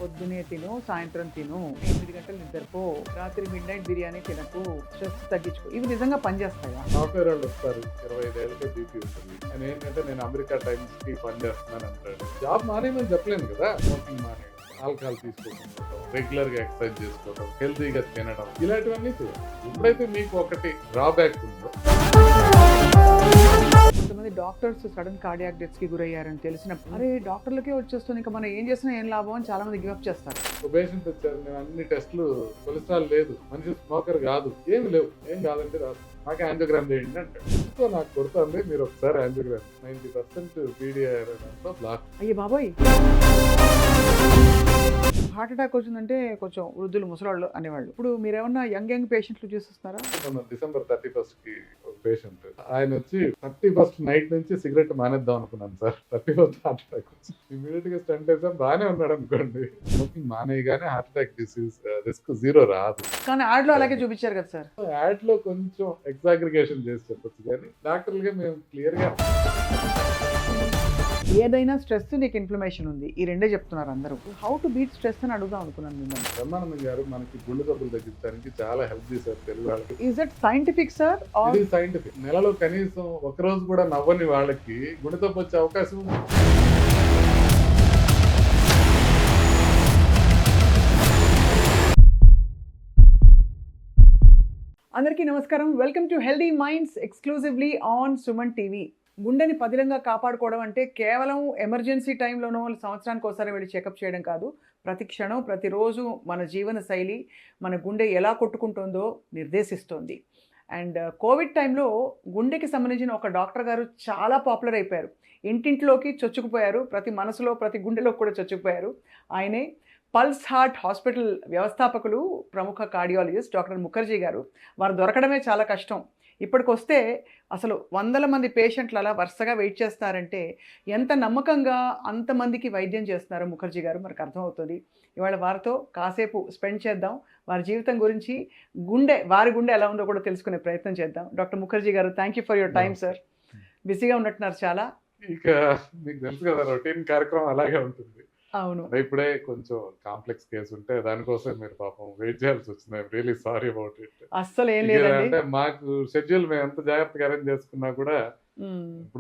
పొద్దునే తిను, సాయంత్రం తిను, 8 గంటలు నిద్రపో, రాత్రి మిడ్ నైట్ బిర్యానీ తినకు, స్ట్రెస్ తగ్గించుకో. ఇవి నిజంగా పనిచేస్తాయా? సాఫ్ట్వేర్ వాళ్ళు వస్తారు, 25 ఏళ్ళకే బీపీ ఉంటుంది అని. ఏంటంటే నేను అమెరికా టైమ్స్ కి పని చేస్తున్నాను అంటాడు. జాబ్ మానేయమని చెప్పలేను కదా. స్మోకింగ్ మానేయడం, ఆల్కహాల్ తీసుకోవడం, రెగ్యులర్ గా ఎక్సర్సైజ్ చేసుకోవడం, హెల్తీగా తినడం, ఇలాంటివన్నీ చేయాలి. ఎప్పుడైతే మీకు ఒకటి డ్రాబ్యాక్ ఉందో, కొంతమంది డాక్టర్స్ సడన్ కార్డియాక్ డెత్స్ కి గురయ్యారని తెలిసినప్పుడు అరే డాక్టర్లకే వచ్చేస్తుంది, ఇంకా మనం ఏం చేసినా ఏం లాభం అని చాలా మంది గివప్ చేస్తారు. ఒక పేషెంట్ వచ్చారు, నేను అన్ని టెస్టులు, కొలెస్ట్రాల్ లేదు, మనిషి స్మోకర్ కాదు, ఏమి లేవు, ఏం కాదంటే రాదు, నాకు యాంజియోగ్రామ్ చేయండి అంటాడు. సో నాకు కొడుతుంది, మీరు ఒకసారి యాంజియోగ్రామ్ 90% పీడిఆర్ బ్లాక్. అయ్యే బాబోయ్, హార్ట్ అటాక్ వచ్చిందంటే కొంచెం వృద్ధులు, ముసలాళ్ళు అనేవాళ్ళు. ఇప్పుడు మీరేమన్నా యంగ్ పేషెంట్లు చూస్తున్నారా? మన డిసెంబర్ 31st కి ఒక పేషెంట్, ఆయన వచ్చి 31st నైట్ నుంచి సిగరెట్ మానేద్దాం అనుకున్నాను సార్. 31st హార్ట్ అటాక్ వచ్చి ఇమీడియట్ గా స్టంట్ వేసాం, బాగానే ఉన్నాడు అనుకోండి. స్మోకింగ్ మానేయగానే హార్ట్ అటాక్ డిసీజ్ రిస్క్ 0 రాదు. కానీ యాడ్ లో అలాగే చూపించారు కదా సార్. యాడ్ లో కొంచెం ఎగ్జాగ్రిగేషన్ చేసి చెప్పొచ్చు, కానీ డాక్టర్లుగా మేము క్లియర్ గా ఏదైనా స్ట్రెస్, నీకు ఇన్ఫ్లమేషన్ ఉంది, ఈ రెండే చెప్తున్నారు అందరూ. హౌ టు బీట్ స్ట్రెస్ అని అడుగుదాం అనుకున్నాను మిమ్మల్ని. బ్రహ్మానందం గారు మనకి గుండె జబ్బులు తగ్గించడానికి చాలా హెల్ప్ చేశారు తెలుగు వాళ్ళకి. Is it scientific sir? ఇది సైంటిఫిక్. నెలలో కనీసం ఒక రోజు కూడా నవ్వని వాళ్ళకి గుండె జబ్బు వచ్చే అవకాశం ఉంది. అందరికీ నమస్కారం. Welcome to healthy minds, exclusively on Suman TV. గుండెని పదిలంగా కాపాడుకోవడం అంటే కేవలం ఎమర్జెన్సీ టైంలోనో సంవత్సరానికి ఒకసారి వెళ్ళి చెకప్ చేయడం కాదు. ప్రతి క్షణం, ప్రతిరోజు మన జీవన శైలి మన గుండె ఎలా కొట్టుకుంటుందో నిర్దేశిస్తోంది. అండ్ కోవిడ్ టైంలో గుండెకి సంబంధించిన ఒక డాక్టర్ గారు చాలా పాపులర్ అయిపోయారు. ఇంటింట్లోకి చొచ్చుకుపోయారు, ప్రతి మనసులో, ప్రతి గుండెలో కూడా చొచ్చుకుపోయారు. ఆయనే పల్స్ హార్ట్ హాస్పిటల్ వ్యవస్థాపకులు, ప్రముఖ కార్డియాలజిస్ట్ డాక్టర్ ముఖర్జీ గారు. వారు దొరకడమే చాలా కష్టం. ఇప్పటికొస్తే అసలు వందల మంది పేషెంట్లు అలా వరుసగా వెయిట్ చేస్తున్నారంటే ఎంత నమ్మకంగా అంతమందికి వైద్యం చేస్తున్నారు ముఖర్జీ గారు మనకు అర్థమవుతుంది. ఇవాళ వారితో కాసేపు స్పెండ్ చేద్దాం, వారి జీవితం గురించి, వారి గుండె ఎలా ఉందో కూడా తెలుసుకునే ప్రయత్నం చేద్దాం. డాక్టర్ ముఖర్జీ గారు, thank you for your time sir. బిజీగా ఉన్నట్టున్నారు చాలా. ఇక మీకు తెలుసు కదా, రొటీన్ కార్యక్రమం అలాగే ఉంటుంది. అవును, ఇప్పుడే కొంచెం కాంప్లెక్స్ కేసు ఉంటే దానికోసం మీరు పాపం వెయిట్ చేయాల్సి వచ్చింది. Really sorry about it. అస్సలు ఏం లేదండి. అంటే మాకు షెడ్యూల్ మేము ఎంత జాగ్రత్తగా అరేంజ్ చేసుకున్నా కూడా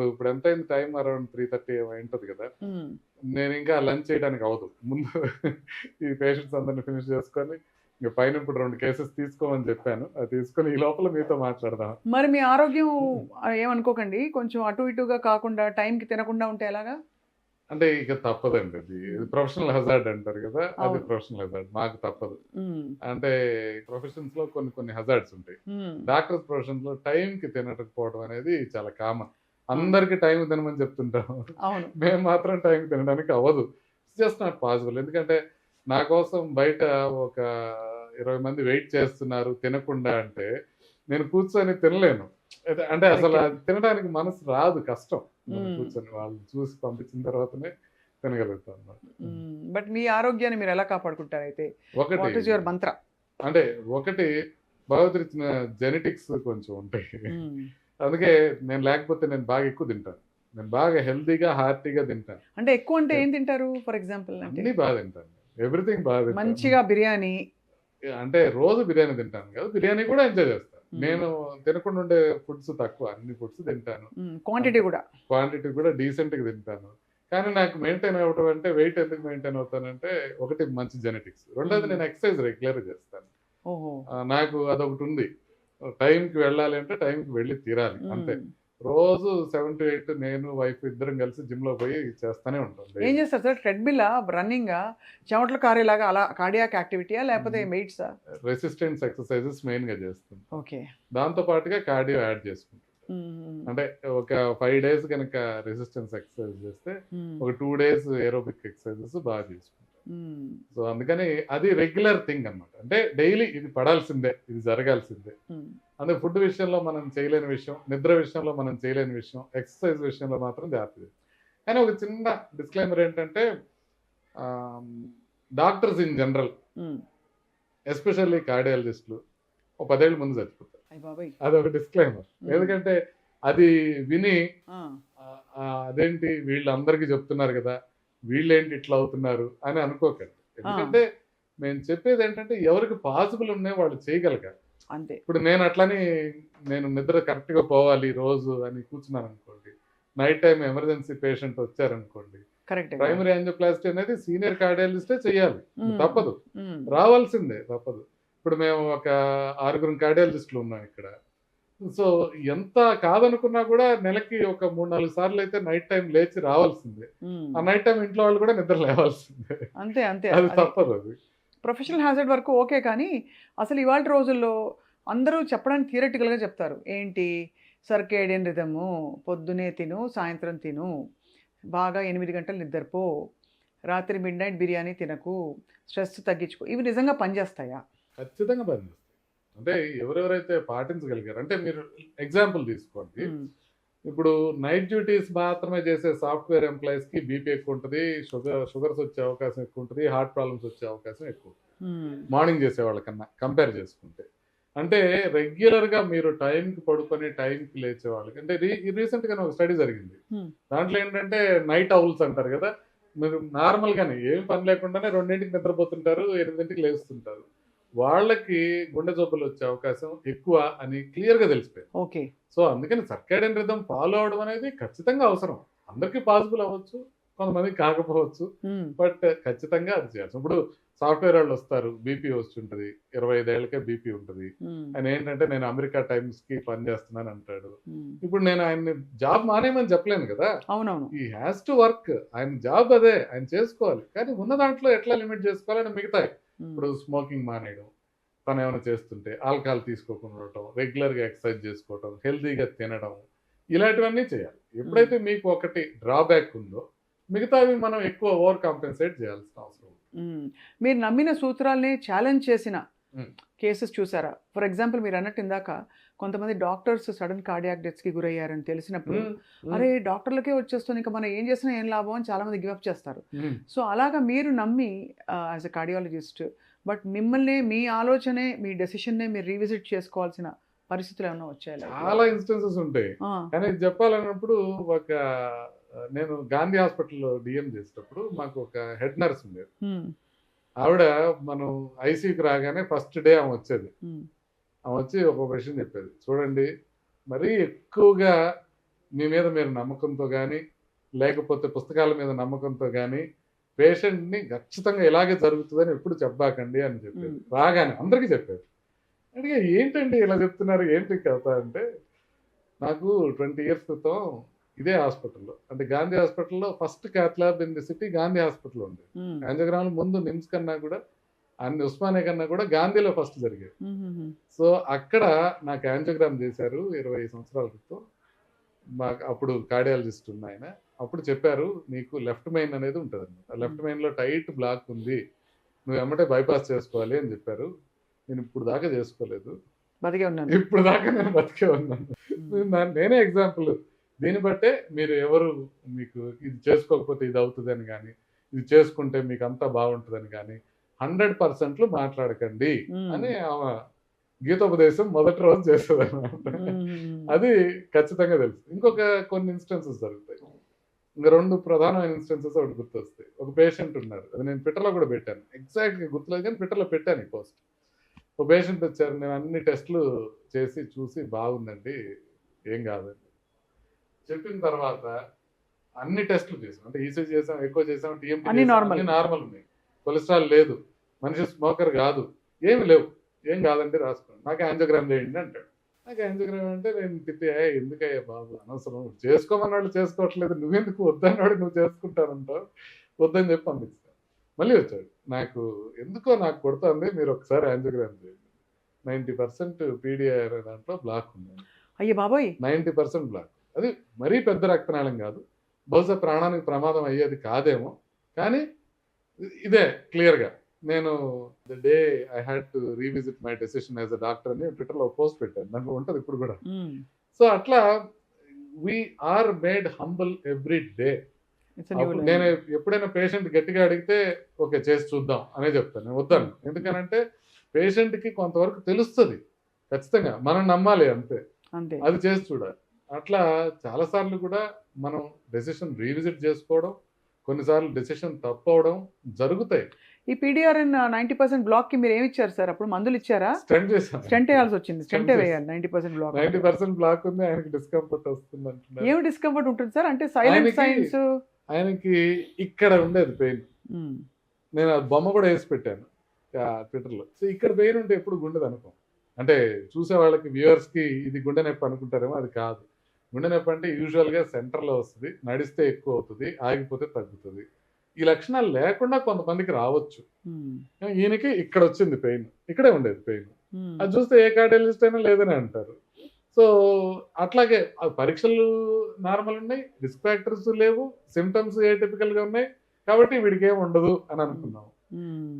ఇప్పుడు ఎంత అయింది, టైం అరౌండ్ 3:30 ఉంటుంది కదా. నేను ఇంకా లంచ్ చేయడానికి అవ్వదు. ముందు ఈ పేషెంట్స్ అందరిని ఫినిష్ చేసుకొని ఇంకా పైన ఇప్పుడు 2 కేసెస్ తీసుకోమని చెప్పాను. అది తీసుకొని ఈ లోపల మీతో మాట్లాడదాం. మరి మీ ఆరోగ్యం ఏమనుకోకండి, కొంచెం అటు ఇటుగా కాకుండా టైంకి తినకుండా ఉంటే ఎలాగా? అంటే ఇక తప్పదండి, అది ప్రొఫెషనల్ హజార్డ్ అంటారు కదా, అది ప్రొఫెషనల్ హజార్డ్. మాకు తప్పదు. అంటే ప్రొఫెషన్స్ లో కొన్ని హజార్డ్స్ ఉంటాయి. డాక్టర్స్ ప్రొఫెషన్స్ లో టైం కి తినకపోవడం అనేది చాలా కామన్. అందరికి టైం తినమని చెప్తుంటాం, మేము మాత్రం టైం తినడానికి అవ్వదు. It's just not possible. ఎందుకంటే నా కోసం బయట ఒక 20 మంది వెయిట్ చేస్తున్నారు తినకుండా అంటే నేను కూర్చొని తినలేను. అంటే అసలు తినడానికి మనసు రాదు, కష్టం. కూర్చొని వాళ్ళు చూసి పంపించిన తర్వాతనే తినగలుగుతాం అన్నమాట. బట్ మీ ఆరోగ్యాన్ని మీరు ఎలా కాపాడుకుంటారు అయితే? ఒకటి మంత్ర అంటే ఒకటి భగవద్గీత ఇచ్చిన జెనెటిక్స్ కొంచెం ఉంటాయి. అందుకే నేను లేకపోతే నేను బాగా ఎక్కువ తింటాను. నేను బాగా హెల్తీగా, హార్టీగా తింటాను. అంటే ఎక్కువ అంటే ఏం తింటారు? ఫర్ ఎగ్జాంపుల్ అన్ని బాగా తింటాను, ఎవ్రీథింగ్ బాగా తింటాను. మంచిగా బిర్యానీ అంటే రోజు బిర్యానీ తింటాను కదా, బిర్యానీ కూడా ఎంజాయ్ చేస్తాను. నేను తినకుండా ఉండే ఫుడ్స్ తక్కువ, అన్ని ఫుడ్స్ తింటాను. క్వాంటిటీ కూడా డీసెంట్ గా తింటాను. కానీ నాకు మెయింటైన్ అవ్వడం అంటే, వెయిట్ ఎందుకు మెయింటైన్ అవుతానంటే, ఒకటి మంచి జెనెటిక్స్, రెండోది నేను ఎక్సర్సైజ్ రెగ్యులర్ చేస్తాను. నాకు అదొకటి ఉంది, టైంకి వెళ్ళాలి అంటే టైంకి వెళ్ళి తీరాలి అంతే. రోజు 7 to 8 నేను వైఫ్ ఇద్దరం కలిసి జిమ్ లో పోయి చేస్తానే ఉంటాం. ఏం చేస్తారు సార్? ట్రెడ్మిల్, రన్నింగ్, చెమటలు కారేలాగా అలా కార్డియాక్ యాక్టివిటీయా లేకపోతే వెయిట్స్? రెసిస్టెన్స్ ఎక్సర్సైజెస్ మెయిన్ గా చేస్తాం. ఓకే, దాంతో పాటుగా కార్డియో యాడ్ చేసుకుంటాం. అంటే ఒక 5 days కనుక రెసిస్టెన్స్ ఎక్సర్సైజ్ చేస్తే ఒక 2 days ఏరోబిక్ ఎక్సర్సైజెస్ బాగా చేసుకుంటాం. సో అందుకని అది రెగ్యులర్ థింగ్ అన్నమాట. అంటే డైలీ ఇది పడాల్సిందే, ఇది జరగాల్సిందే. అంటే ఫుడ్ విషయంలో మనం చేయలేని విషయం, నిద్ర విషయంలో మనం చేయలేని విషయం, ఎక్సర్సైజ్ విషయంలో మాత్రం జాగ్రత్త. కానీ ఒక చిన్న డిస్క్లైమర్ ఏంటంటే, డాక్టర్స్ ఇన్ జనరల్, ఎస్పెషల్లీ కార్డియాలజిస్టులు, 10 ఏళ్ళ ముందు చచ్చిపోతారు. అదొక డిస్క్లైమర్. ఎందుకంటే అది విని అదేంటి వీళ్ళందరికీ చెప్తున్నారు కదా, వీళ్ళేంటి ఇట్లా అవుతున్నారు అని అనుకోకండి. ఎందుకంటే నేను చెప్పేది ఏంటంటే ఎవరికి పాసిబుల్ ఉన్నాయి వాళ్ళు చేయగలగాలి. అంతే. ఇప్పుడు నేను అట్లని నేను నిద్ర కరెక్ట్గా పోవాలి రోజు అని కూర్చున్నాను అనుకోండి, నైట్ టైం ఎమర్జెన్సీ పేషెంట్ వచ్చారనుకోండి, కరెక్ట్. ప్రైమరీ యాంజియోప్లాస్టీ అనేది సీనియర్ కార్డియాలజిస్టే చేయాలి, తప్పదు, రావాల్సిందే, తప్పదు. ఇప్పుడు మేము ఒక 6 కార్డియాలజిస్టులు ఉన్నాం ఇక్కడ. సో ఎంత కాదనుకున్నా కూడా నెలకి ఒక 3-4 సార్లు అయితే నైట్ టైం లేచి రావాల్సిందే. ఆ నైట్ టైం ఇంట్లో వాళ్ళు కూడా నిద్ర లేవాల్సిందే. అంతే అంతే, అది తప్పదు. అది ప్రొఫెషనల్ హ్యాజర్డ్ వరకు ఓకే, కానీ అసలు ఇవాళ రోజుల్లో అందరూ చెప్పడానికి థియరటికల్గా చెప్తారు. ఏంటి, సర్కేడియన్ రిథము, పొద్దునే తిను, సాయంత్రం తిను, బాగా 8 గంటలు నిద్రపో, రాత్రి మిడ్ నైట్ బిర్యానీ తినకు, స్ట్రెస్ తగ్గించుకో. ఇవి నిజంగా పనిచేస్తాయా? ఖచ్చితంగా పనిచేస్తాయి. అంటే ఎవరెవరైతే పాటించగలిగారు, అంటే మీరు ఎగ్జాంపుల్ తీసుకోండి. ఇప్పుడు నైట్ డ్యూటీస్ మాత్రమే చేసే సాఫ్ట్వేర్ ఎంప్లాయీస్కి బీపీ ఎక్కువ ఉంటుంది, షుగర్స్ వచ్చే అవకాశం ఎక్కువ ఉంటుంది, హార్ట్ ప్రాబ్లమ్స్ వచ్చే అవకాశం ఎక్కువ మార్నింగ్ చేసే వాళ్ళకన్నా కంపేర్ చేసుకుంటే. అంటే రెగ్యులర్గా మీరు టైంకి పడుకొని టైంకి లేచే వాళ్ళకి, అంటే రీసెంట్గానే ఒక స్టడీ జరిగింది. దాంట్లో ఏంటంటే నైట్ ఔల్స్ అంటారు కదా, మీరు నార్మల్గానే ఏం పని లేకుండానే 2ంటికి నిద్రపోతుంటారు, 8ంటికి లేస్తుంటారు, వాళ్ళకి గుండె జబ్బులు వచ్చే అవకాశం ఎక్కువ అని క్లియర్గా తెలిసిపోయింది. ఓకే. సో అందుకని సర్కేడియన్ రిథమ్ ఫాలో అవడం అనేది ఖచ్చితంగా అవసరం. అందరికీ పాసిబుల్ అవ్వచ్చు, కొంతమందికి కాకపోవచ్చు, బట్ ఖచ్చితంగా అది చేయాల్సి. ఇప్పుడు సాఫ్ట్వేర్ వాళ్ళు వస్తారు, బీపీ వస్తుంటుంది, 25 ఏళ్ళకే బీపీ ఉంటుంది. ఆయన ఏంటంటే నేను అమెరికా టైమ్స్కి పని చేస్తున్నాను అంటాడు. ఇప్పుడు నేను ఆయన్ని జాబ్ మానేయమని చెప్పలేను కదా. అవునవును. ఈ హ్యాస్ టు వర్క్, ఆయన జాబ్ అదే, ఆయన చేసుకోవాలి. కానీ ఉన్న దాంట్లో ఎట్లా లిమిట్ చేసుకోవాలని మిగతాయి. ఇప్పుడు స్మోకింగ్ మానేయడం, తను ఏమైనా చేస్తుంటే ఆల్కహాల్ తీసుకోకుండా ఉండటం, రెగ్యులర్గా ఎక్సర్సైజ్ చేసుకోవటం, హెల్తీగా తినడం, ఇలాంటివన్నీ చేయాలి. ఎప్పుడైతే మీకు ఒకటి డ్రాబ్యాక్ ఉందో మిగతావి మనం ఎక్కువ ఓవర్ కాంపెన్సేట్ చేయాల్సిన అవసరం. మీరు నమ్మిన సూత్రాలని ఛాలెంజ్ చేసిన కేసెస్ చూసారా? ఫర్ ఎగ్జాంపుల్ మీరు అన్నట్టు ఇందాక కొంతమంది డాక్టర్స్ సడన్ కార్డియాక్ డెత్స్కి గురయ్యారని తెలిసినప్పుడు అరే డాక్టర్లకే వచ్చేస్తుంది, ఇంకా మనం ఏం చేసినా ఏం లాభం అని చాలా మంది గివప్ చేస్తారు. సో అలాగా మీరు నమ్మి యాజ్ ఎ కార్డియాలజిస్ట్, బట్ మిమ్మల్ని మీ ఆలోచనే మీ డెసిషన్నే మీరు రీవిజిట్ చేసుకోవాల్సిన పరిస్థితులు ఏమైనా వచ్చాయి? చాలా ఇన్స్టెన్సెస్ ఉంటాయి. కానీ చెప్పాలన్నప్పుడు నేను గాంధీ హాస్పిటల్లో డిఎం చేసేటప్పుడు మాకు ఒక హెడ్ నర్స్ ఉండేది. ఆవిడ మనం ఐసీకి రాగానే ఫస్ట్ డే ఆమె వచ్చేది. ఆమె వచ్చి ఒక విషయం చెప్పేది, చూడండి మరీ ఎక్కువగా మీ మీద మీరు నమ్మకంతో కానీ లేకపోతే పుస్తకాల మీద నమ్మకంతో కానీ పేషెంట్ని ఖచ్చితంగా ఇలాగే జరుగుతుందని ఎప్పుడు చెప్పాకండి అని చెప్పేది. రాగానే అందరికీ చెప్పేది. అంటే ఏంటండి ఇలా చెప్తున్నారు, ఏంటి కథ అంటే, నాకు 20 years క్రితం ఇదే హాస్పిటల్లో, అంటే గాంధీ హాస్పిటల్లో first cath lab in the city Gandhi hospital ఉంది. యాంజియోగ్రామ్లు ముందు నిమ్స్ కన్నా కూడా, అన్ని ఉస్మానియా కన్నా కూడా గాంధీలో ఫస్ట్ జరిగేది. సో అక్కడ నాకు యాంజియోగ్రామ్ చేశారు 20 సంవత్సరాల క్రితం. మాకు అప్పుడు కార్డియాలజిస్ట్ ఉన్న ఆయన అప్పుడు చెప్పారు, నీకు లెఫ్ట్ మెయిన్ అనేది ఉంటుంది అనమాట, లెఫ్ట్ మెయిన్లో టైట్ బ్లాక్ ఉంది, నువ్వు ఎమ్మటే బైపాస్ చేసుకోవాలి అని చెప్పారు. నేను ఇప్పుడు దాకా చేసుకోలేదు, బతికే ఉన్నాను, ఇప్పుడు దాకా నేను బతికే ఉన్నాను. నేనే ఎగ్జాంపుల్. దీన్ని బట్టే మీరు ఎవరు మీకు ఇది చేసుకోకపోతే ఇది అవుతుందని కానీ, ఇది చేసుకుంటే మీకు అంతా బాగుంటుందని కానీ 100% మాట్లాడకండి అని గీతోపదేశం మొదటి రోజు చేస్తుంది అనమాట. అది ఖచ్చితంగా తెలుసు. ఇంకొక కొన్ని ఇన్స్టెన్సెస్ జరుగుతాయి. ఇంకా 2 ప్రధానమైన ఇన్స్టెన్సెస్ ఒకటి గుర్తొస్తాయి. ఒక పేషెంట్ ఉన్నారు, అది నేను ట్విట్టర్లో కూడా పెట్టాను, ఎగ్జాక్ట్గా గుర్తులేదు కానీ ట్విట్టర్లో పెట్టాను ఈ పోస్ట్. ఒక పేషెంట్ వచ్చారు, నేను అన్ని టెస్టులు చేసి చూసి బాగుందండి, ఏం కాదండి చెప్పిన తర్వాత అన్ని టెస్టులు చేసాం, అంటే ఈసీజీ చేసాం, ఎక్కువ చేసాం, టీఎంటీ అన్ని నార్మల్ ఉన్నాయి, కొలెస్ట్రాల్ లేదు, మనిషి స్మోకర్ కాదు, ఏమి లేవు, ఏం కాదండి రాసుకోండి, నాకు యాంజియోగ్రామ్ చేయండి అంటాడు. నాకు యాంజియోగ్రామ్ అంటే నేను తిట్టే, ఎందుకయ్యా బాబు అనవసరం, చేసుకోమని వాళ్ళు చేసుకోవట్లేదు, నువ్వెందుకు వద్దన్నాడు నువ్వు చేసుకుంటానంటావు, వద్దని చెప్పి పంపిస్తాను. మళ్ళీ వచ్చాడు, నాకు ఎందుకో నాకు కొడుతుంది, మీరు ఒకసారి యాంజియోగ్రామ్ చేయండి, 90% పీడిఐ అనే దాంట్లో బ్లాక్ ఉంది. అయ్యే బాబోయ్, 90% బ్లాక్. అది మరీ పెద్ద రక్తనాళం కాదు, బహుశా ప్రాణానికి ప్రమాదం అయ్యేది కాదేమో, కానీ ఇదే క్లియర్గా నేను the day I had to revisit my decision as a doctor అని ట్విట్టర్లో పోస్ట్ పెట్టాను, దాంట్లో ఉంటుంది ఇప్పుడు కూడా. సో అట్లా we are made humble every day. నేను ఎప్పుడైనా పేషెంట్ గట్టిగా అడిగితే ఓకే చేసి చూద్దాం అనే చెప్తాను, నేను వద్దాను. ఎందుకనంటే పేషెంట్కి కొంతవరకు తెలుస్తుంది, ఖచ్చితంగా మనం నమ్మాలి, అంతే, అది చేసి చూడాలి. అట్లా చాలాసార్లు కూడా మనం డెసిషన్ రీవిజిట్ చేసుకోవడం, కొన్నిసార్లు డెసిషన్ తప్పు అవడం జరుగుతాయి. ఈ పీడిఆర్ఎన్ 90% బ్లాక్ కి మీరు ఏమి ఇచ్చారు సార్? అప్పుడు మందులు ఇచ్చారా? స్టెంట్ చేశాను. స్టెంట్ వేయాల్సి వచ్చింది. Stent స్టెంటే వేయాలి 90% బ్లాక్. 90% బ్లాక్ ఉంది, ఆయనకి డిస్కంఫర్ట్ వస్తుంది అంటున్నారు. ఏమి డిస్కంఫర్ట్ ఉంటుంది సార్? అంటే సైలెంట్ ఆయనకి- సైన్స్. ఆయనకి ఇక్కడ ఉండేది పెయిన్. నేను ఆ బొమ్మ కూడా వేసి పెట్టాను ట్విట్టర్లో. సో ఇక్కడ పెయిన్ ఉంటే ఎప్పుడు గుండెది అనుకోం. అంటే చూసే వాళ్ళకి వ్యూవర్స్కి ఇది గుండె నొప్పి అనుకుంటారేమో, అది కాదు. గుండె నొప్పి అంటే యూజువల్గా సెంటర్లో వస్తుంది, నడిస్తే ఎక్కువ అవుతుంది, ఆగిపోతే తగ్గుతుంది. ఈ లక్షణాలు లేకుండా కొంతమందికి రావచ్చు. ఈయనకి ఇక్కడ వచ్చింది పెయిన్, ఇక్కడే ఉండేది పెయిన్. అది చూస్తే ఏ కార్డియాలజిస్ట్ అయినా లేదని అంటారు. సో అట్లాగే ఆ పరీక్షలు నార్మల్ ఉన్నాయి, రిస్క్ ఫ్యాక్టర్స్ లేవు, సిమ్టమ్స్ ఏటిపికల్ గా ఉన్నాయి, కాబట్టి వీడికి ఏం ఉండదు అని అనుకున్నాం.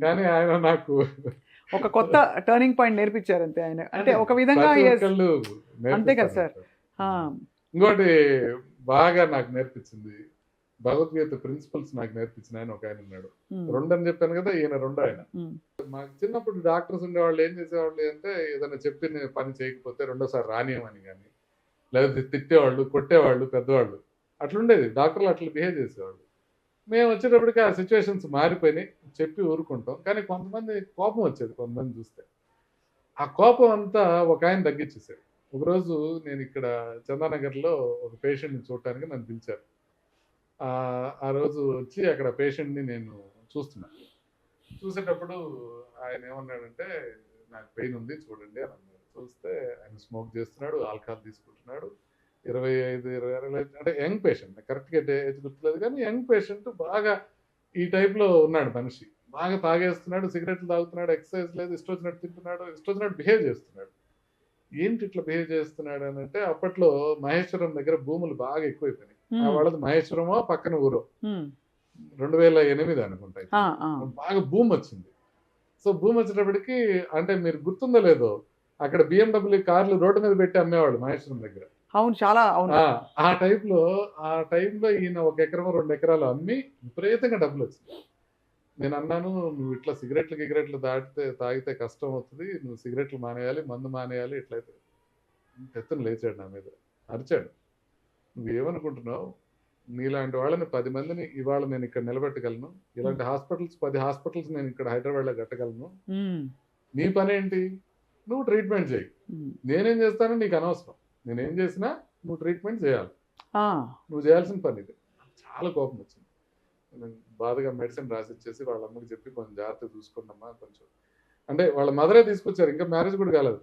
కానీ ఆయన నాకు ఒక కొత్త టర్నింగ్ పాయింట్ నేర్పించారు అంతే ఆయన. అంటే ఒక విధంగా ప్రతి yes. ఒక్కళ్ళు అంతే కదా నేర్పిస్తారు. సార్. ఇంకోటి బాగా నాకు నేర్పించింది భగవద్గీత ప్రిన్సిపల్స్ నాకు నేర్పించిన ఆయన ఒక ఆయన ఉన్నాడు. రెండు అని చెప్పాను కదా, ఈయన రెండు ఆయన. మాకు చిన్నప్పుడు డాక్టర్స్ ఉండేవాళ్ళు ఏం చేసేవాళ్ళు అంటే ఏదైనా చెప్పిన పని చేయకపోతే రెండోసారి రానియమని కానీ, లేకపోతే తిట్టేవాళ్ళు, కొట్టేవాళ్ళు పెద్దవాళ్ళు. అట్లుండేది, డాక్టర్లు అట్లా బిహేవ్ చేసేవాళ్ళు. మేము వచ్చేటప్పటికి ఆ సిచ్యువేషన్స్ మారిపోయినాయి, చెప్పి ఊరుకుంటాం. కానీ కొంతమంది కోపం వచ్చేది, కొంతమంది చూస్తే ఆ కోపం అంతా ఒక ఆయన తగ్గించేసాడు. ఒకరోజు నేను ఇక్కడ చందానగర్లో ఒక పేషెంట్ని చూడటానికి నన్ను పిలిచారు. ఆ రోజు వచ్చి అక్కడ పేషెంట్ని నేను చూస్తున్నాను. చూసేటప్పుడు ఆయన ఏమన్నాడంటే, నాకు పెయిన్ ఉంది చూడండి అని అన్నాడు. చూస్తే ఆయన స్మోక్ చేస్తున్నాడు, ఆల్కహాల్ తీసుకుంటున్నాడు. 25, 26 అంటే యంగ్ పేషెంట్, కరెక్ట్గా ఏజ్ గుర్తులేదు కానీ యంగ్ పేషెంట్, బాగా ఈ టైప్లో ఉన్నాడు మనిషి. బాగా తాగేస్తున్నాడు, సిగరెట్లు తాగుతున్నాడు, ఎక్సర్సైజ్ లేదు, ఇష్టం వచ్చినట్టు తింటున్నాడు, ఇష్టం వచ్చినట్టు బిహేవ్ చేస్తున్నాడు. ఏంటి ఇట్లా బిహేవ్ చేస్తున్నాడు అని అంటే, అప్పట్లో మహేశ్వరం దగ్గర భూములు బాగా ఎక్కువైపోయినాయి. వాళ్ళది మహేశ్వరమో పక్కన ఊరో, 2008 అనుకుంటా, బాగా భూమి వచ్చింది. సో భూమి వచ్చేటప్పటికి, అంటే మీరు గుర్తుందో లేదో, అక్కడ BMW కార్లు రోడ్డు మీద పెట్టి అమ్మేవాళ్ళు మహేశ్వరం దగ్గర. అవును, చాలా అవును. ఆ టైంలో ఈయన 1 ఎకరం 2 ఎకరాలు అమ్మి విపరీతంగా డబ్బులు వచ్చింది. నేను అన్నాను, నువ్వు ఇట్లా సిగరెట్లు తాగితే కష్టం అవుతుంది, నువ్వు సిగరెట్లు మానేయాలి, మందు మానేయాలి. ఇట్లయితే ఎత్తున లేచాడు, నా మీద అరిచాడు. నువ్వేమనుకుంటున్నావు, నీలాంటి వాళ్ళని 10 మందిని ఇవాళ నేను ఇక్కడ నిలబెట్టగలను, ఇలాంటి హాస్పిటల్స్ 10 హాస్పిటల్స్ నేను ఇక్కడ హైదరాబాద్లో కట్టగలను. నీ పని ఏంటి, నువ్వు ట్రీట్మెంట్ చేయి, నేనేం చేస్తానో నీకు అనవసరం, నేనేం చేసినా నువ్వు ట్రీట్మెంట్ చేయాలి, నువ్వు చేయాల్సిన పని ఇది. చాలా కోపం వచ్చింది. నేను బాధగా మెడిసిన్ రాసిచ్చేసి వాళ్ళ అమ్మకి చెప్పి, కొంచెం జాగ్రత్త చూసుకోండమ్మా, కొంచెం అంటే వాళ్ళ మదరే తీసుకొచ్చారు, ఇంకా మ్యారేజ్ కూడా కాలేదు,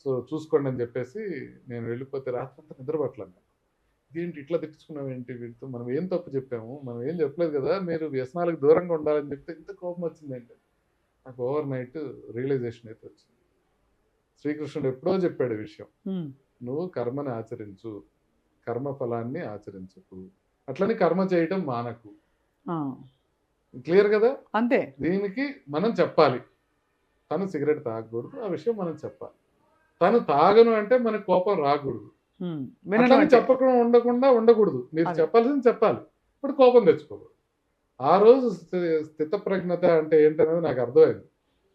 సో చూసుకోండి అని చెప్పేసి నేను వెళ్ళిపోతే రాత్రంతా నిద్రపట్టలేదు. ఏంటి ఇట్లా తిట్టుకున్నావు ఏంటి వీటితో, మనం ఏం తప్పు చెప్పాము, మనం ఏం చెప్పలేదు కదా, మీరు వ్యసనాలకు దూరంగా ఉండాలని చెప్తే ఇంత కోపం వచ్చిందంటే, నాకు ఓవర్ నైట్ రియలైజేషన్ అయితే వచ్చింది. శ్రీకృష్ణుడు ఎప్పుడో చెప్పాడు ఈ విషయం, నువ్వు కర్మని ఆచరించు, కర్మ ఫలాన్ని ఆచరించకు, అట్లని కర్మ చేయటం మానకు. క్లియర్ కదా? అంతే. దీనికి మనం చెప్పాలి, తను సిగరెట్ తాగకూడదు, ఆ విషయం మనం చెప్పాలి. తను తాగను అంటే మనకు కోపం రాకూడదు, చెప్పకుండా ఉండకూడదు. మీరు చెప్పాల్సింది చెప్పాలి, ఇప్పుడు కోపం తెచ్చుకోకూడదు. ఆ రోజు స్థితప్రజ్ఞత అంటే ఏంటనేది నాకు అర్థమైంది.